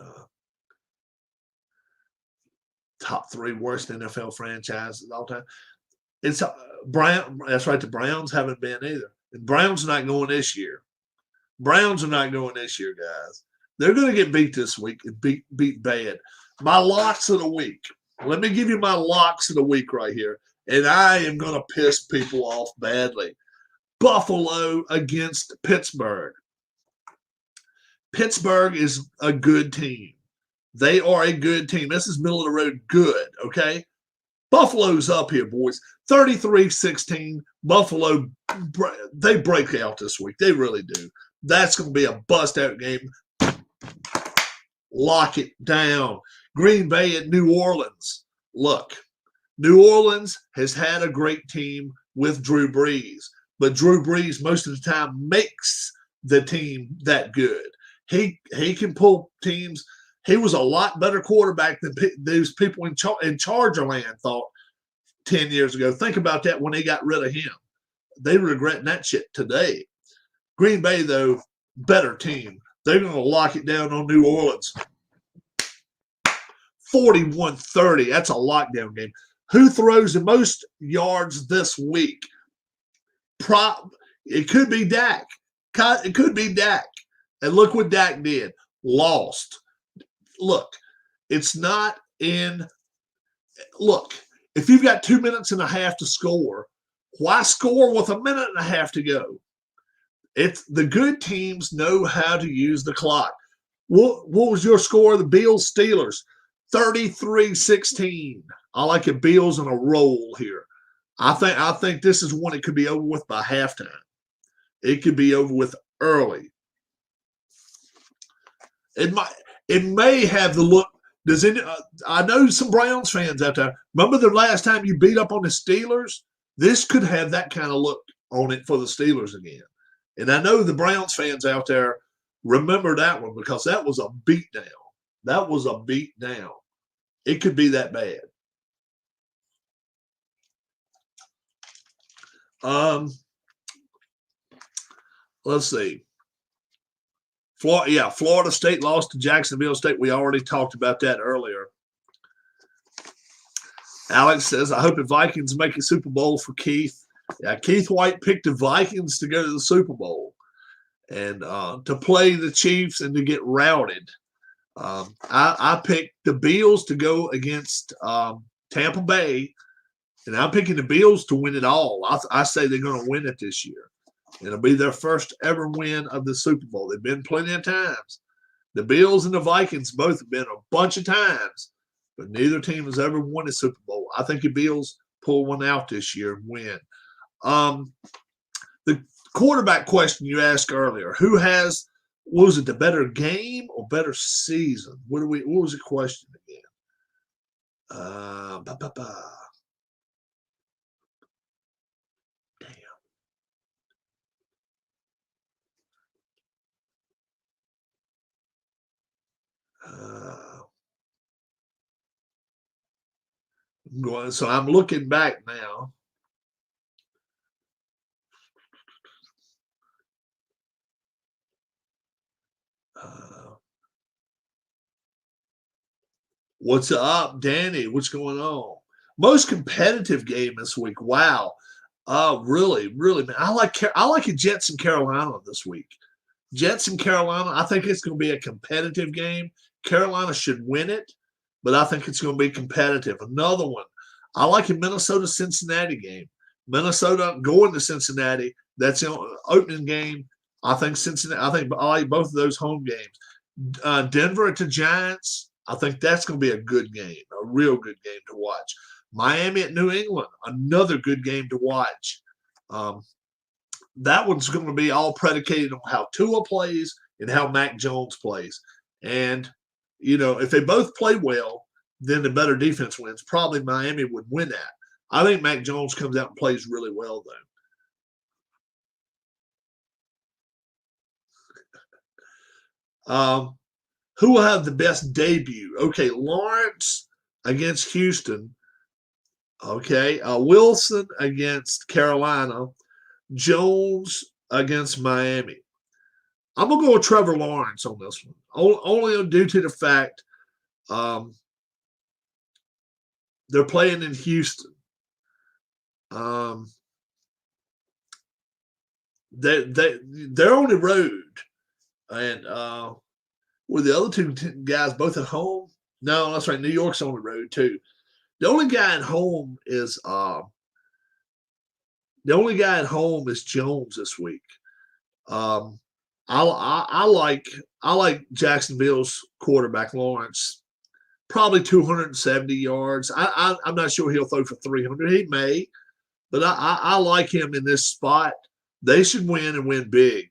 top 3 worst NFL franchises of all time. It's Brown. That's right. The Browns haven't been either. And Browns are not going this year. Browns are not going this year, guys. They're going to get beat this week and beat bad. My locks of the week. Let me give you my locks of the week right here. And I am going to piss people off badly. Buffalo against Pittsburgh. Pittsburgh is a good team. They are a good team. This is middle of the road good, okay? Buffalo's up here, boys. 33-16. Buffalo, they break out this week. They really do. That's going to be a bust-out game. Lock it down. Green Bay at New Orleans. Look, New Orleans has had a great team with Drew Brees, but Drew Brees most of the time makes the team that good. He can pull teams. He was a lot better quarterback than those people in Charger land thought 10 years ago. Think about that when they got rid of him. they regretting that shit today. Green Bay, though, better team. They're going to lock it down on New Orleans. 41-30. That's a lockdown game. Who throws the most yards this week? It could be Dak. It could be Dak. And look what Dak did. Lost. Look, it's not in. Look, if you've got 2 minutes and a half to score, why score with a minute and a half to go? It's the good teams know how to use the clock. What was your score? The Bills Steelers, 33-16. I like the Bills on a roll here. I think this is one it could be over with by halftime. It could be over with early. It may have the look. I know some Browns fans out there. Remember the last time you beat up on the Steelers? This could have that kind of look on it for the Steelers again. And I know the Browns fans out there remember that one because that was a beatdown. That was a beatdown. It could be that bad. Let's see. Florida State lost to Jacksonville State. We already talked about that earlier. Alex says, I hope the Vikings make a Super Bowl for Keith. Yeah, Keith White picked the Vikings to go to the Super Bowl and to play the Chiefs and to get routed. I picked the Bills to go against Tampa Bay, and I'm picking the Bills to win it all. I say they're going to win it this year. It'll be their first ever win of the Super Bowl. They've been plenty of times. The Bills and the Vikings both have been a bunch of times, but neither team has ever won a Super Bowl. I think the Bills pull one out this year and win. The quarterback question you asked earlier, who has, was it the better game or better season? What was the question again? So I'm looking back now. What's up, Danny? What's going on? Most competitive game this week. Wow. Really, man. I like a Jets and Carolina this week. Jets and Carolina, I think it's going to be a competitive game. Carolina should win it, but I think it's going to be competitive. Another one, I like a Minnesota-Cincinnati game. Minnesota going to Cincinnati, that's the opening game. I think I like both of those home games. Denver at the Giants, I think that's going to be a good game, a real good game to watch. Miami at New England, another good game to watch. That one's going to be all predicated on how Tua plays and how Mac Jones plays. And, if they both play well, then the better defense wins. Probably Miami would win that. I think Mac Jones comes out and plays really well, though. Who will have the best debut? Okay, Lawrence against Houston. Okay, Wilson against Carolina. Jones against Miami. I'm going to go with Trevor Lawrence on this one, only due to the fact they're playing in Houston. They're on the road, and were the other two guys both at home? No, that's right. New York's on the road too. The only guy at home is Jones this week. I like Jacksonville's quarterback Lawrence, probably 270 yards. I'm not sure he'll throw for 300. He may, but I like him in this spot. They should win and win big.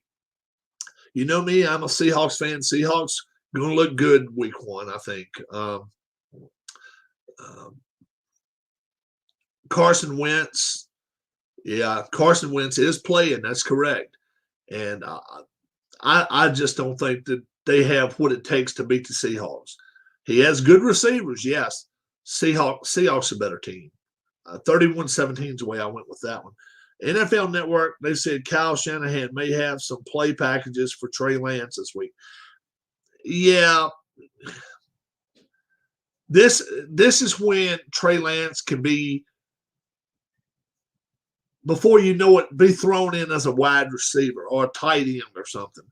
You know me, I'm a Seahawks fan. Seahawks going to look good week one, I think. Carson Wentz. Yeah, Carson Wentz is playing. That's correct. And I just don't think that they have what it takes to beat the Seahawks. He has good receivers, yes. Seahawks a better team. 31-17 is the way I went with that one. NFL Network, they said Kyle Shanahan may have some play packages for Trey Lance this week. Yeah. This is when Trey Lance can be, before you know it, be thrown in as a wide receiver or a tight end or something.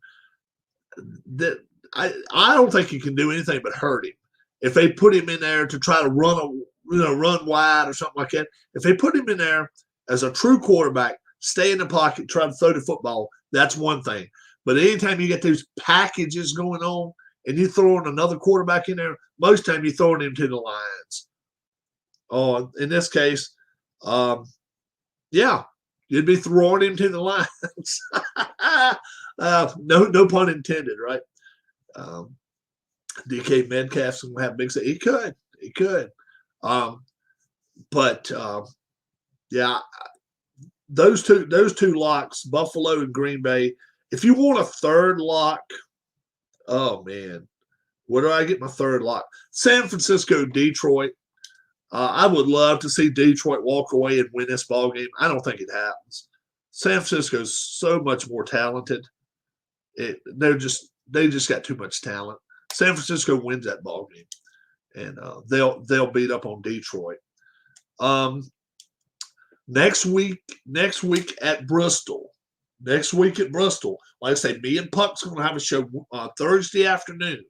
That I don't think he can do anything but hurt him. If they put him in there to try to run wide or something like that, if they put him in there as a true quarterback, stay in the pocket, try to throw the football, that's one thing. But anytime you get those packages going on and you throwing another quarterback in there, most time you're throwing him to the Lions. Oh, in this case, yeah, you'd be throwing him to the Lions. No pun intended, right? DK Metcalf's gonna have big. He could. But yeah, those two locks, Buffalo and Green Bay. If you want a third lock, oh man, where do I get my third lock? San Francisco, Detroit. I would love to see Detroit walk away and win this ball game. I don't think it happens. San Francisco's so much more talented. They just got too much talent. San Francisco wins that ball game, and they'll beat up on Detroit. Next week at Bristol. Like I say, me and Puck's going to have a show Thursday afternoon.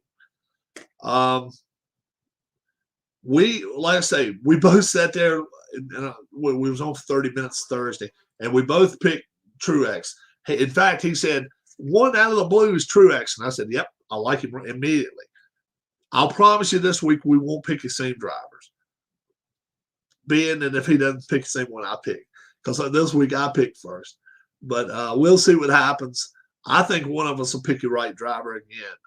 We both sat there and we was on for 30 minutes Thursday, and we both picked Truex. In fact, he said one out of the blue is Truex, and I said, "Yep, I like him immediately." I'll promise you this week we won't pick the same drivers. Being that if he doesn't pick the same one I pick, because this week I picked first. But we'll see what happens. I think one of us will pick the right driver again.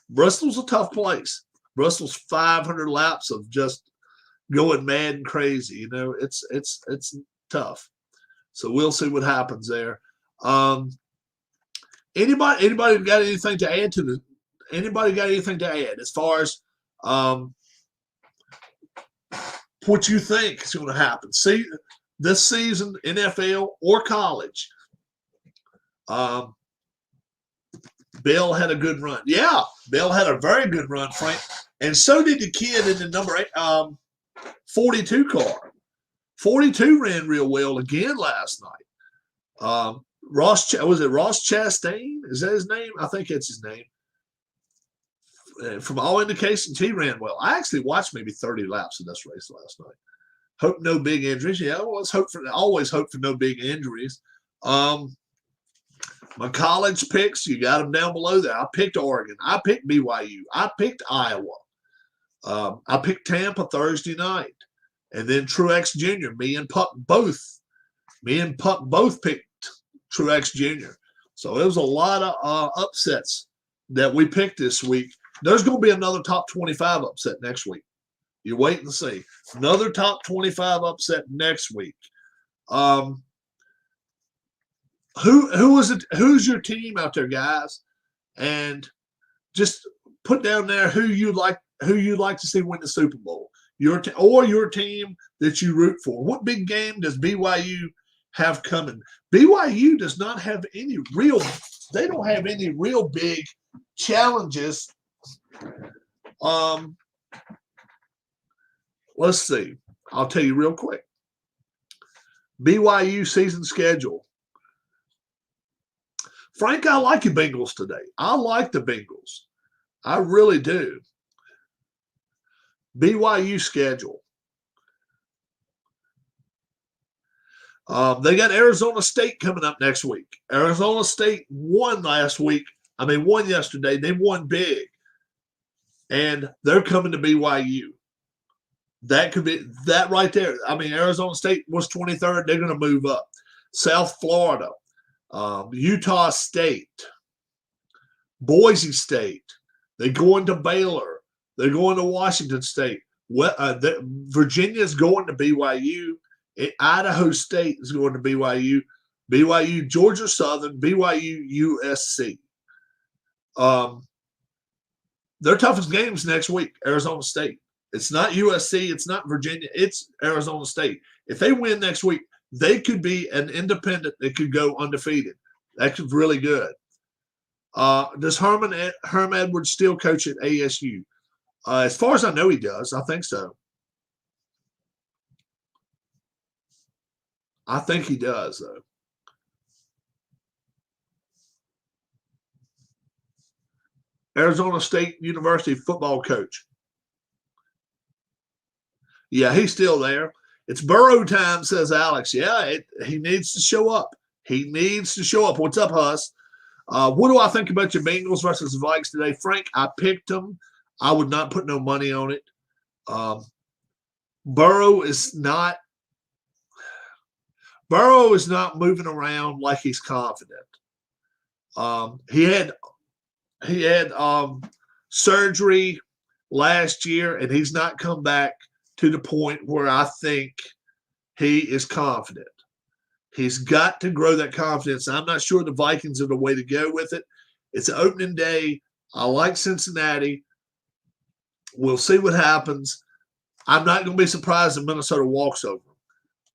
Bristol's a tough place. Bristol's 500 laps of just going mad and crazy. It's tough. So we'll see what happens there. Anybody got anything to add to the? Anybody got anything to add as far as what you think is going to happen? See, this season, NFL or college. Bill had a good run. Yeah, Bill had a very good run, Frank. And so did the kid in the number 42 car. 42 ran real well again last night. Ross Chastain? Is that his name? I think it's his name. From all indications, he ran well. I actually watched maybe 30 laps of this race last night. Hope no big injuries. Yeah, always hope for no big injuries. My college picks, you got them down below there. I picked Oregon. I picked BYU. I picked Iowa. I picked Tampa Thursday night. And then Truex Jr. Me and Puck both picked Truex Jr. So it was a lot of upsets that we picked this week. There's going to be another top 25 upset next week. You wait and see. Another top 25 upset next week. Who is it? Who's your team out there, guys? And just put down there who you'd like to see win the Super Bowl. Your team that you root for. What big game does BYU have coming? BYU does not have any real. They don't have any real big challenges. Let's see. I'll tell you real quick. BYU season schedule. Frank, I like the Bengals today. I like the Bengals. I really do. BYU schedule. They got Arizona State coming up next week. Arizona State won yesterday. They won big. And they're coming to BYU. That could be that right there. Arizona State was 23rd. They're going to move up. South Florida, Utah State, Boise State. They're going to Baylor. They're going to Washington State. Virginia's going to BYU. Idaho State is going to BYU. BYU, Georgia Southern, BYU, USC. Their toughest games next week, Arizona State. It's not USC. It's not Virginia. It's Arizona State. If they win next week, They could be an independent that could go undefeated. That's really good. Does Herm Edwards still coach at ASU? As far as I know, he does. I think so. I think he does, though. Arizona State University football coach. Yeah, he's still there. It's Burrow time, says Alex. Yeah, he needs to show up. He needs to show up. What's up, Huss? What do I think about your Bengals versus the Vikes today? Frank, I picked them. I would not put no money on it. Burrow is not moving around like he's confident. He had surgery last year, and he's not come back to the point where I think he is confident. He's got to grow that confidence. I'm not sure the Vikings are the way to go with it. It's an opening day. I like Cincinnati. We'll see what happens. I'm not going to be surprised if Minnesota walks over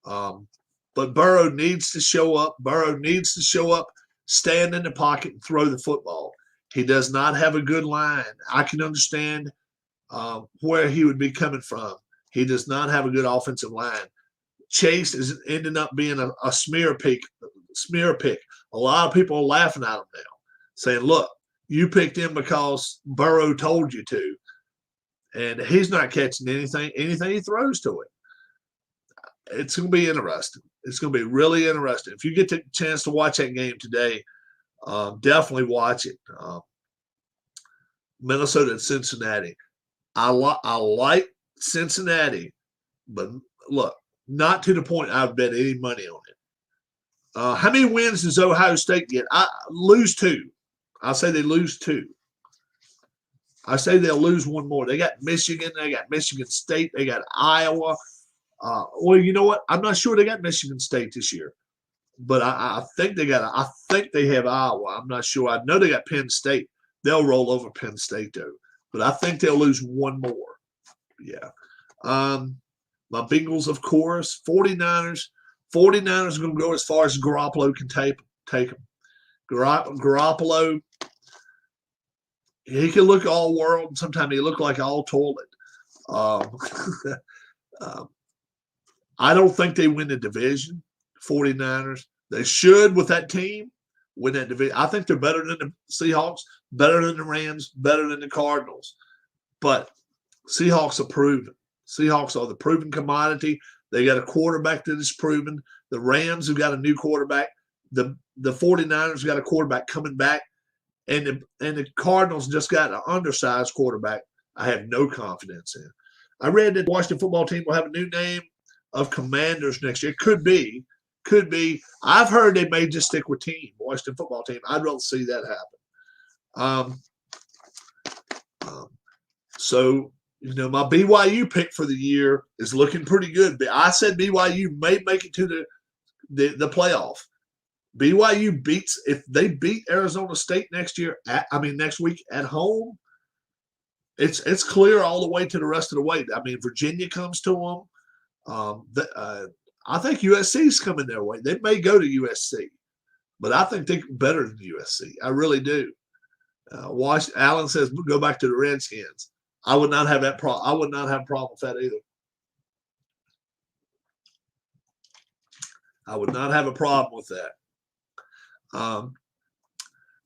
them. But Burrow needs to show up. Burrow needs to show up, stand in the pocket, and throw the football. He does not have a good line. I can understand where he would be coming from. He does not have a good offensive line. Chase is ending up being a smear pick. A lot of people are laughing at him now, saying, look, you picked him because Burrow told you to. And he's not catching anything he throws to it. It's going to be interesting. It's going to be really interesting. If you get the chance to watch that game today, definitely watch it. Minnesota and Cincinnati. I like Cincinnati, but look, not to the point I've bet any money on it. How many wins does Ohio State get? I lose 2. I'll say they lose 2. I say they'll lose one more. They got Michigan. They got Michigan State. They got Iowa. Well, you know what? I'm not sure they got Michigan State this year, but I think they got. I think they have Iowa. I'm not sure. I know they got Penn State. They'll roll over Penn State though, but I think they'll lose one more. Yeah. My Bengals, of course. 49ers. 49ers are going to go as far as Garoppolo can take them. Garoppolo. He can look all world, and sometimes he look like all toilet. I don't think they win the division, 49ers. They should, with that team, win that division. I think they're better than the Seahawks, better than the Rams, better than the Cardinals. But Seahawks are proven. Seahawks are the proven commodity. They got a quarterback that is proven. The Rams have got a new quarterback. The 49ers got a quarterback coming back. And the Cardinals just got an undersized quarterback I have no confidence in. I read that the Washington football team will have a new name of Commanders next year. Could be. I've heard they may just stick with team, Washington football team. I'd rather see that happen. So, my BYU pick for the year is looking pretty good. I said BYU may make it to the playoff. BYU if they beat Arizona State next week at home, it's clear all the way to the rest of the way. I mean, Virginia comes to them. I think USC's coming their way. They may go to USC, but I think they're better than USC. I really do. Allen says go back to the Redskins. I would not have that problem. I would not have a problem with that either. I would not have a problem with that.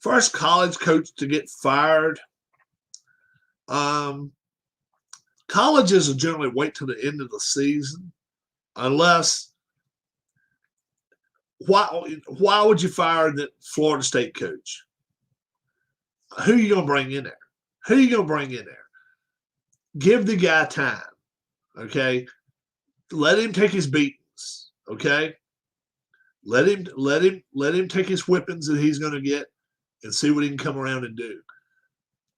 First college coach to get fired. Colleges will generally wait till the end of the season, unless. Why would you fire the Florida State coach? Who are you going to bring in there? Give the guy time, okay? Let him take his beatings, okay? Let him take his whippings that he's going to get and see what he can come around and do.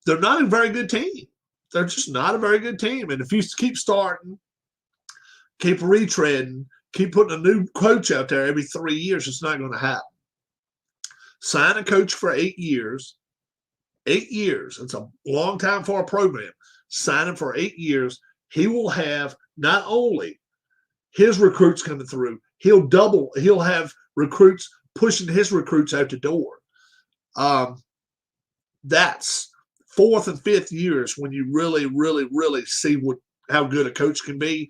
They're not a very good team. They're just not a very good team. And if you keep starting, keep retreading, keep putting a new coach out there every 3 years, it's not going to happen. Sign a coach for 8 years. 8 years. It's a long time for a program. Sign him for 8 years. He will have not only his recruits coming through, He'll have recruits pushing his recruits out the door. That's fourth and fifth years when you really, really, really see how good a coach can be.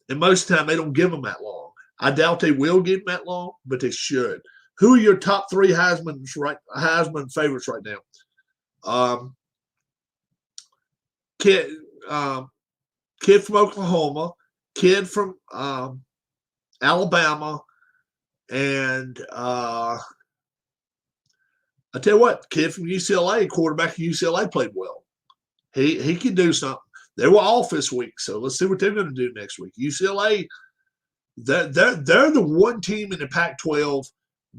And most of the time, they don't give them that long. I doubt they will give them that long, but they should. Who are your top three Heisman favorites right now? Kid from Oklahoma, kid from Alabama, and I tell you what, kid from UCLA, quarterback of UCLA played well. He can do something. They were off this week, so let's see what they're going to do next week. UCLA, they're the one team in the Pac-12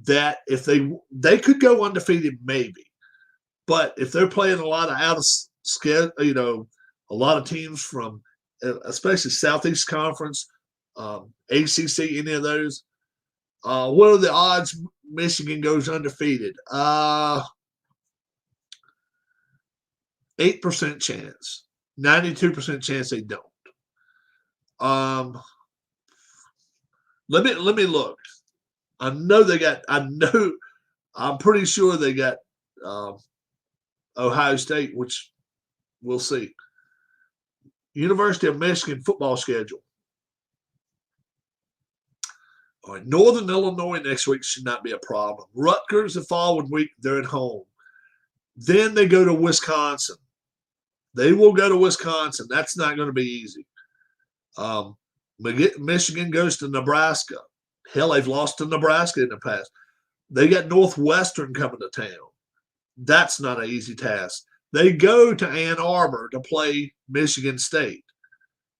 that if they could go undefeated, maybe, but if they're playing a lot of out of schedule, a lot of teams from especially Southeast Conference, ACC, any of those. What are the odds Michigan goes undefeated? 8% chance. 92% chance they don't. Let me look. I'm pretty sure they got Ohio State, which we'll see. University of Michigan football schedule. All right, Northern Illinois next week should not be a problem. Rutgers the following week, they're at home. Then they go to Wisconsin. They will go to Wisconsin. That's not going to be easy. Michigan goes to Nebraska. Hell, they've lost to Nebraska in the past. They got Northwestern coming to town. That's not an easy task. They go to Ann Arbor to play Michigan State.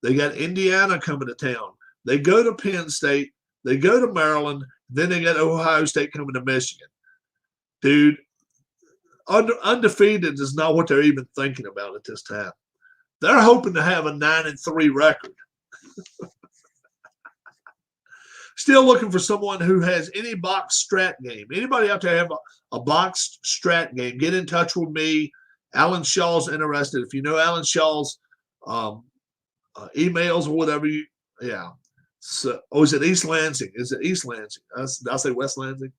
They got Indiana coming to town. They go to Penn State. They go to Maryland. Then they got Ohio State coming to Michigan. Dude, undefeated is not what they're even thinking about at this time. They're hoping to have a 9-3 record. Still looking for someone who has any box strat game. Anybody out there have a box strat game? Get in touch with me. Alan Shaw's interested. If you know Alan Shaw's emails or whatever, yeah. So, is it East Lansing? Is it East Lansing? Did I say West Lansing?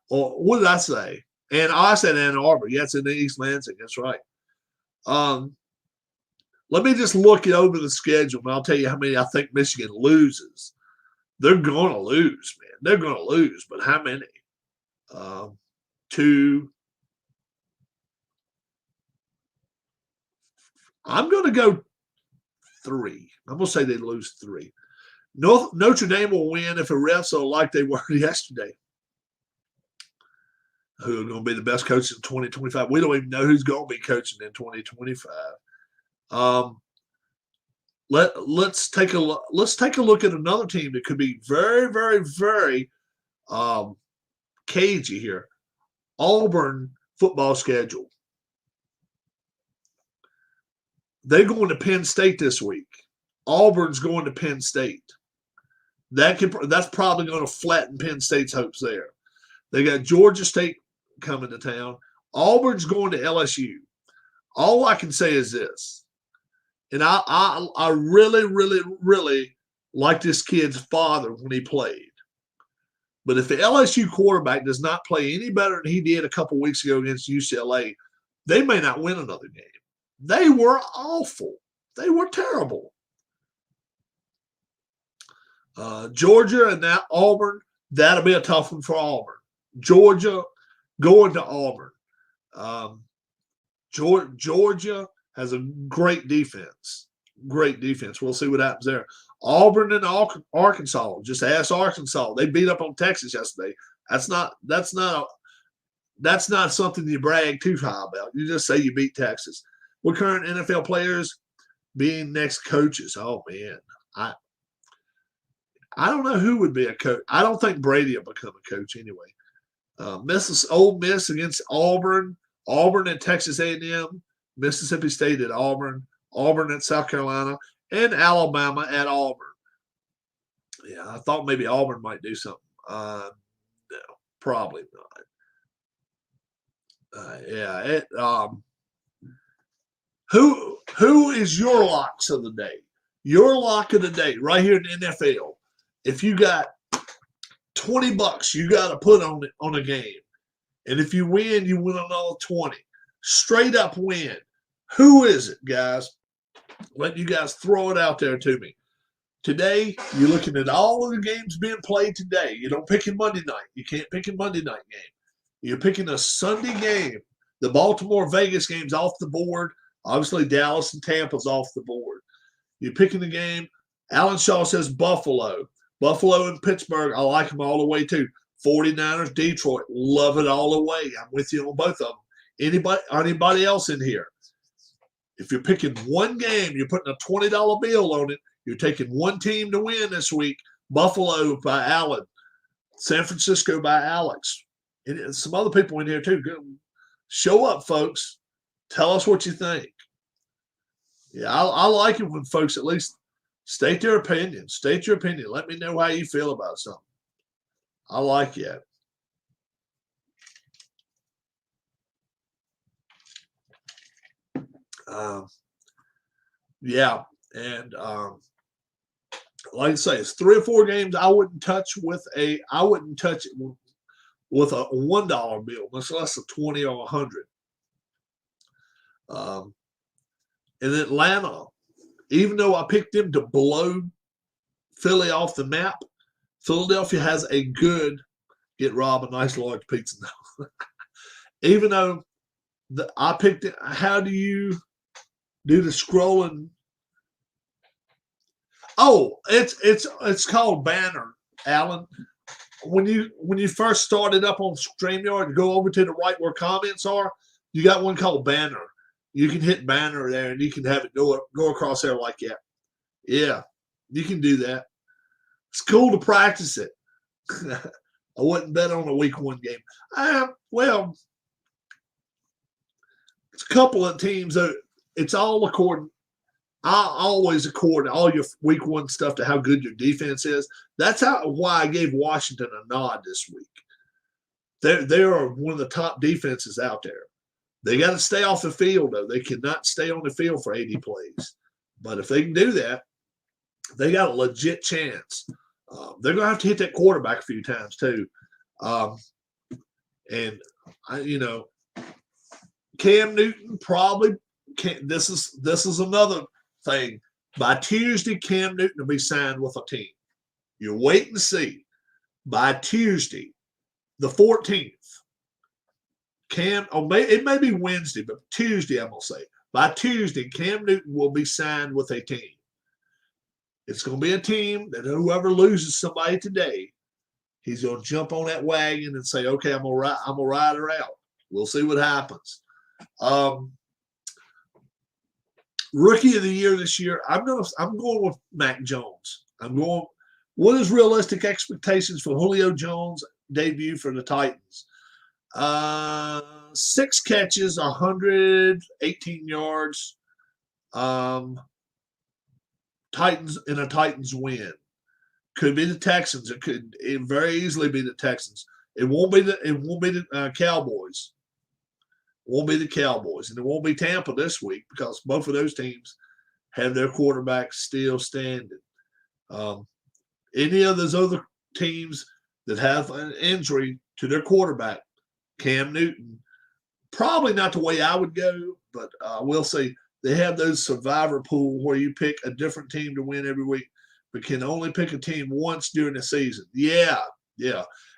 Or what did I say? And I said Ann Arbor. Yeah, it's in East Lansing. That's right. Let me just look it over the schedule, and I'll tell you how many I think Michigan loses. They're going to lose, man. They're going to lose, but how many? 2. I'm going to go 3. I'm going to say they lose 3. Notre Dame will win if the refs are like they were yesterday. Who are going to be the best coaches in 2025? We don't even know who's going to be coaching in 2025. Let's take a look. Let's take a look at another team that could be very, very, very cagey here. Auburn football schedule. They're going to Penn State this week. Auburn's going to Penn State. That's probably going to flatten Penn State's hopes there. They got Georgia State coming to town. Auburn's going to LSU. All I can say is this, and I really, really, really like this kid's father when he played. But if the LSU quarterback does not play any better than he did a couple weeks ago against UCLA, they may not win another game. They were awful. They were terrible. Georgia and now Auburn, that'll be a tough one for Auburn. Georgia going to Auburn. Georgia has a great defense. Great defense. We'll see what happens there. Auburn and Arkansas. Just ask Arkansas. They beat up on Texas yesterday. That's not something you brag too high about. You just say you beat Texas. What current NFL players being next coaches? Oh man, I don't know who would be a coach. I don't think Brady will become a coach anyway. Ole Miss against Auburn, Auburn at Texas A&M, Mississippi State at Auburn, Auburn at South Carolina, and Alabama at Auburn. Yeah, I thought maybe Auburn might do something. No, probably not. Who is your locks of the day? Your lock of the day right here in the NFL. if you got $20 you got to put on it on a game, and if you win, you win another 20. Straight up win. Who is it, guys? Let you guys throw it out there to me. Today, you're looking at all of the games being played today. You don't pick a Monday night. You can't pick a Monday night game. You're picking a Sunday game. The Baltimore-Vegas game's off the board. Obviously, Dallas and Tampa's off the board. You're picking the game. Alan Shaw says Buffalo. Buffalo and Pittsburgh, I like them all the way too. 49ers, Detroit, love it all the way. I'm with you on both of them. Anybody else in here? If you're picking one game, you're putting a $20 bill on it. You're taking one team to win this week. Buffalo by Alan. San Francisco by Alex. And some other people in here too. Show up, folks. Tell us what you think. Yeah, I like it when folks at least state their opinion. State your opinion. Let me know how you feel about something. I like it. Yeah, and like I say, it's 3 or 4 games I wouldn't touch it with a $1 bill, much less a 20 or 100. In Atlanta, even though I picked them to blow Philly off the map, Philadelphia has a good get Rob a nice large pizza now. Even though I picked it, how do you do the scrolling? Oh, it's called Banner, Alan. When you first started up on StreamYard, go over to the right where comments are. You got one called Banner. You can hit Banner there, and you can have it go across there like that. Yeah, you can do that. It's cool to practice it. I wouldn't bet on a week 1 game. Well, it's a couple of teams. It's all according. I always accord all your week 1 stuff to how good your defense is. That's why I gave Washington a nod this week. They are one of the top defenses out there. They got to stay off the field, though. They cannot stay on the field for 80 plays. But if they can do that, they got a legit chance. They're going to have to hit that quarterback a few times, too. Cam Newton probably can't. This is another thing. By Tuesday, Cam Newton will be signed with a team. You're waiting to see. By Tuesday, the 14th, it may be Wednesday, but Tuesday, I'm going to say. By Tuesday, Cam Newton will be signed with a team. It's going to be a team that whoever loses somebody today, he's going to jump on that wagon and say, okay, I'm going to ride her out. We'll see what happens. Rookie of the year this year, I'm going with Mac Jones. What is realistic expectations for Julio Jones' debut for the Titans? 6 catches, 118 yards. Titans in a Titans win. Could be the Texans. It could very easily be the Texans. It won't be the Cowboys. It won't be the Cowboys, and it won't be Tampa this week because both of those teams have their quarterbacks still standing. Any of those other teams that have an injury to their quarterback, Cam Newton, probably not the way I would go, but I will say they have those survivor pool where you pick a different team to win every week, but can only pick a team once during the season. Yeah.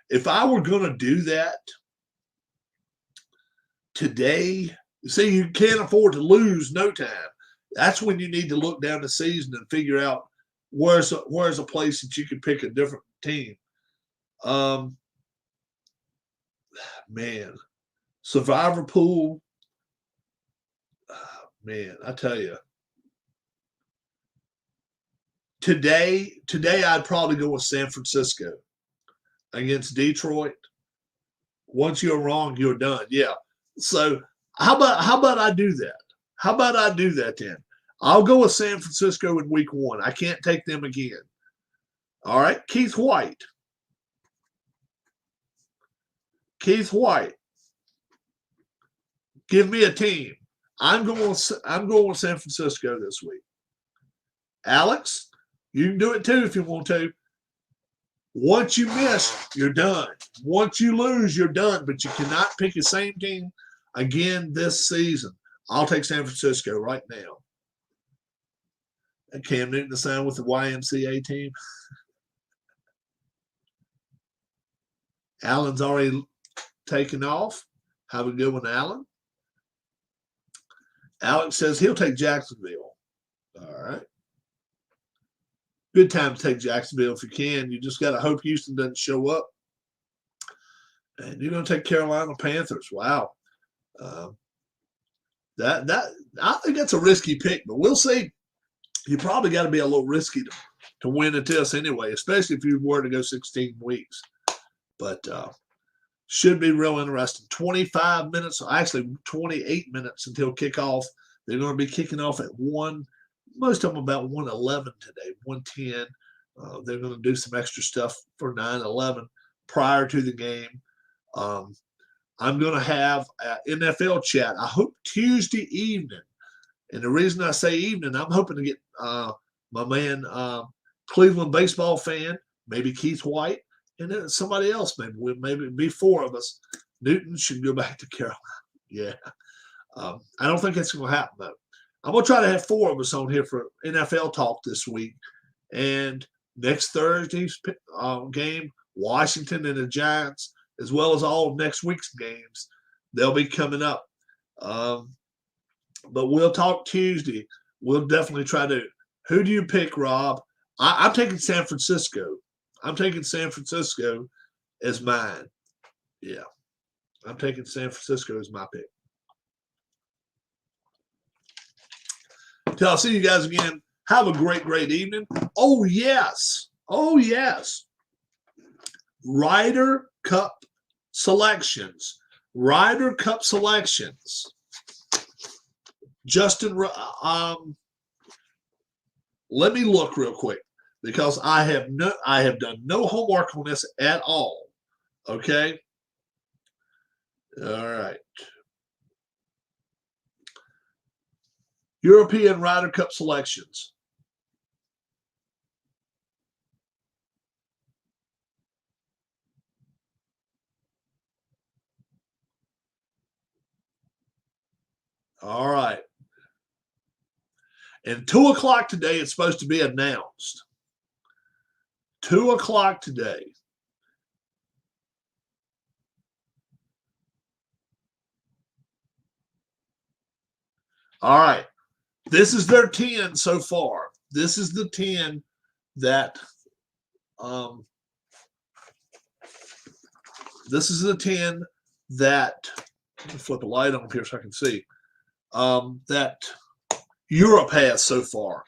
If I were going to do that today, see, you can't afford to lose no time. That's when you need to look down the season and figure out where's a place that you can pick a different team. Man, survivor pool. Man, I tell you. Today I'd probably go with San Francisco against Detroit. Once you're wrong, you're done. Yeah. So how about I do that? How about I do that then? I'll go with San Francisco in week 1. I can't take them again. All right, Keith White. Give me a team. I'm going with San Francisco this week. Alex, you can do it too if you want to. Once you miss, you're done. Once you lose, you're done. But you cannot pick the same team again this season. I'll take San Francisco right now. And Cam Newton to sign with the YMCA team. Allen's already taken off. Have a good one, Allen. Alex says he'll take Jacksonville. All right. Good time to take Jacksonville if you can. You just got to hope Houston doesn't show up. And you're going to take Carolina Panthers. Wow. That I think that's a risky pick, but we'll see. You probably got to be a little risky to win at this anyway, especially if you were to go 16 weeks. But should be real interesting. 25 minutes, actually 28 minutes until kickoff. They're going to be kicking off at 1. Most of them about 1:11 today, 1:10. They're going to do some extra stuff for 9:11 prior to the game. I'm going to have an NFL chat, I hope Tuesday evening. And the reason I say evening, I'm hoping to get my man, Cleveland baseball fan, maybe Keith White, and then somebody else, maybe be 4 of us. Newton should go back to Carolina. Yeah. I don't think that's going to happen, though. I'm going to try to have 4 of us on here for NFL talk this week. And next Thursday's game, Washington and the Giants, as well as all of next week's games, they'll be coming up. But we'll talk Tuesday. We'll definitely try to. Who do you pick, Rob? I'm taking San Francisco. I'm taking San Francisco as mine. Yeah. I'm taking San Francisco as my pick. Until I'll see you guys again. Have a great, great evening. Oh, yes. Oh, yes. Ryder Cup selections. Ryder Cup selections. Justin, let me look real quick because I have done no homework on this at all. Okay. All right. European Ryder Cup selections. All right. And 2 o'clock today, it's supposed to be announced. 2 o'clock today. All right. This is their 10 so far. This is the 10 that this is the 10 that let me flip a light on here so I can see that Europe has so far.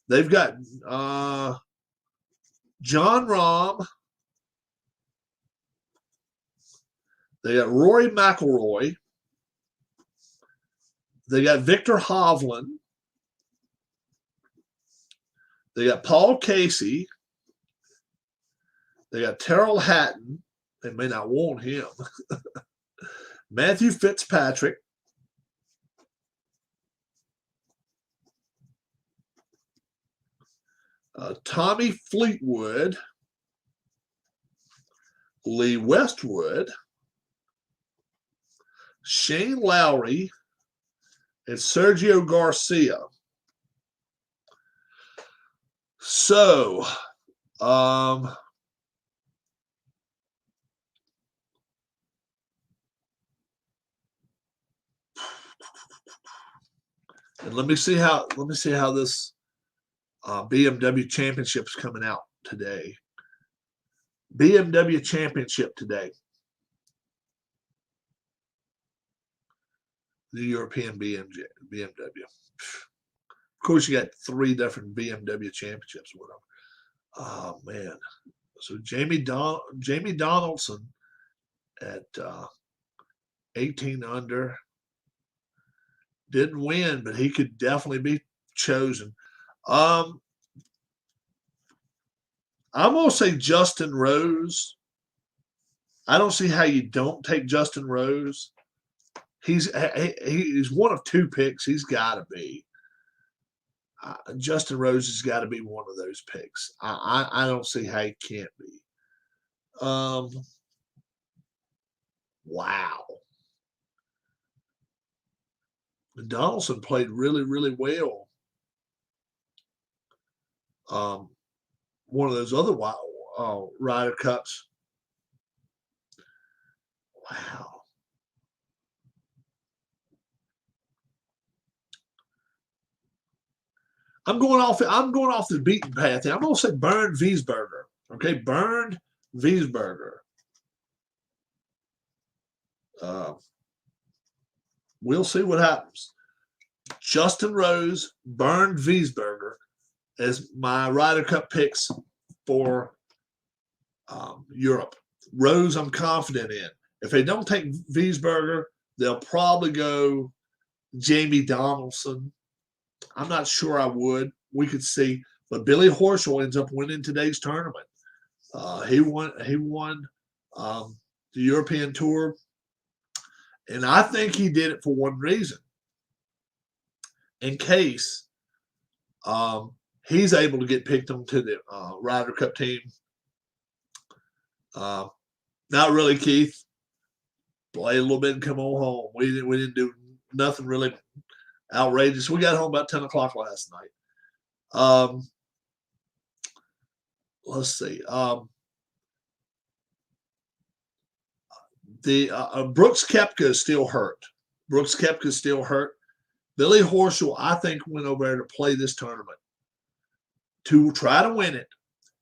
They've got John Rahm. They got Rory McIlroy. They got Victor Hovland. They got Paul Casey. They got Terrell Hatton. They may not want him. Matthew Fitzpatrick. Tommy Fleetwood. Lee Westwood. Shane Lowry. And Sergio Garcia. So, and let me see how this BMW Championship is coming out today. BMW Championship today. The European BMW. Of course, you got 3 different BMW championships with them. Oh, man. So Jamie Donaldson at 18 under. Didn't win, but he could definitely be chosen. I'm going to say Justin Rose. I don't see how you don't take Justin Rose. He's one of 2 picks. He's got to be. Justin Rose has got to be one of those picks. I don't see how he can't be. Wow. Donaldson played really, really well. One of those other Ryder Cups. Wow. I'm going off the beaten path here. I'm going to say Bernd Wiesberger. Okay, Bernd Wiesberger. We'll see what happens. Justin Rose, Bernd Wiesberger as my Ryder Cup picks for Europe. Rose, I'm confident in. If they don't take Wiesberger, they'll probably go Jamie Donaldson. I'm not sure I would. We could see. But Billy Horschel ends up winning today's tournament. He won the European Tour. And I think he did it for one reason. In case he's able to get picked onto the Ryder Cup team. Not really, Keith. Play a little bit and come on home. We didn't do nothing really outrageous. We got home about 10 o'clock last night. Let's see. Brooks Koepka is still hurt. Billy Horschel, I think, went over there to play this tournament to try to win it,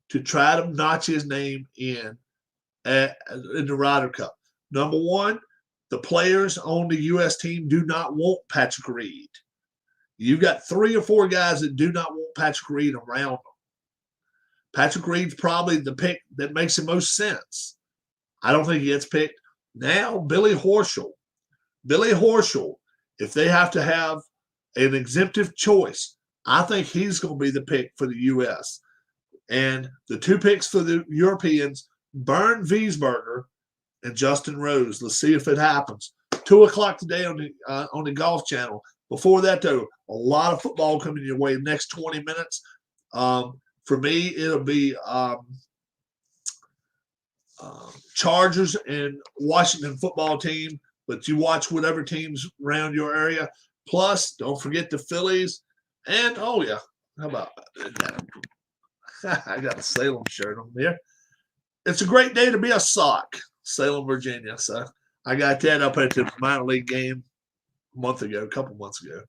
to try to notch his name in the Ryder Cup. Number one, the players on the U.S. team do not want Patrick Reed. You've got 3 or 4 guys that do not want Patrick Reed around them. Patrick Reed's probably the pick that makes the most sense. I don't think he gets picked. Now, Billy Horschel, if they have to have an exemptive choice, I think he's going to be the pick for the U.S. And the 2 picks for the Europeans, Bernd Wiesberger and Justin Rose. Let's see if it happens. 2 o'clock today on the Golf Channel. Before that, though, a lot of football coming your way in the next 20 minutes. For me, it'll be Chargers and Washington football team, but you watch whatever teams around your area. Plus, don't forget the Phillies. And, oh, yeah, how about I got a Salem shirt on there. It's a great day to be a sock, Salem, Virginia. So I got that up at the minor league game a couple months ago.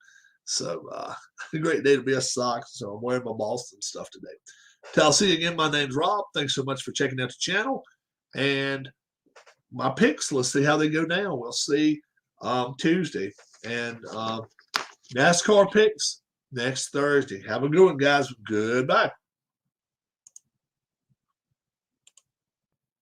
So a great day to be a sock. So I'm wearing my Boston stuff today. Till I'll see you again, my name's Rob. Thanks so much for checking out the channel. And my picks, let's see how they go down. We'll see Tuesday. And NASCAR picks next Thursday. Have a good one, guys. Goodbye.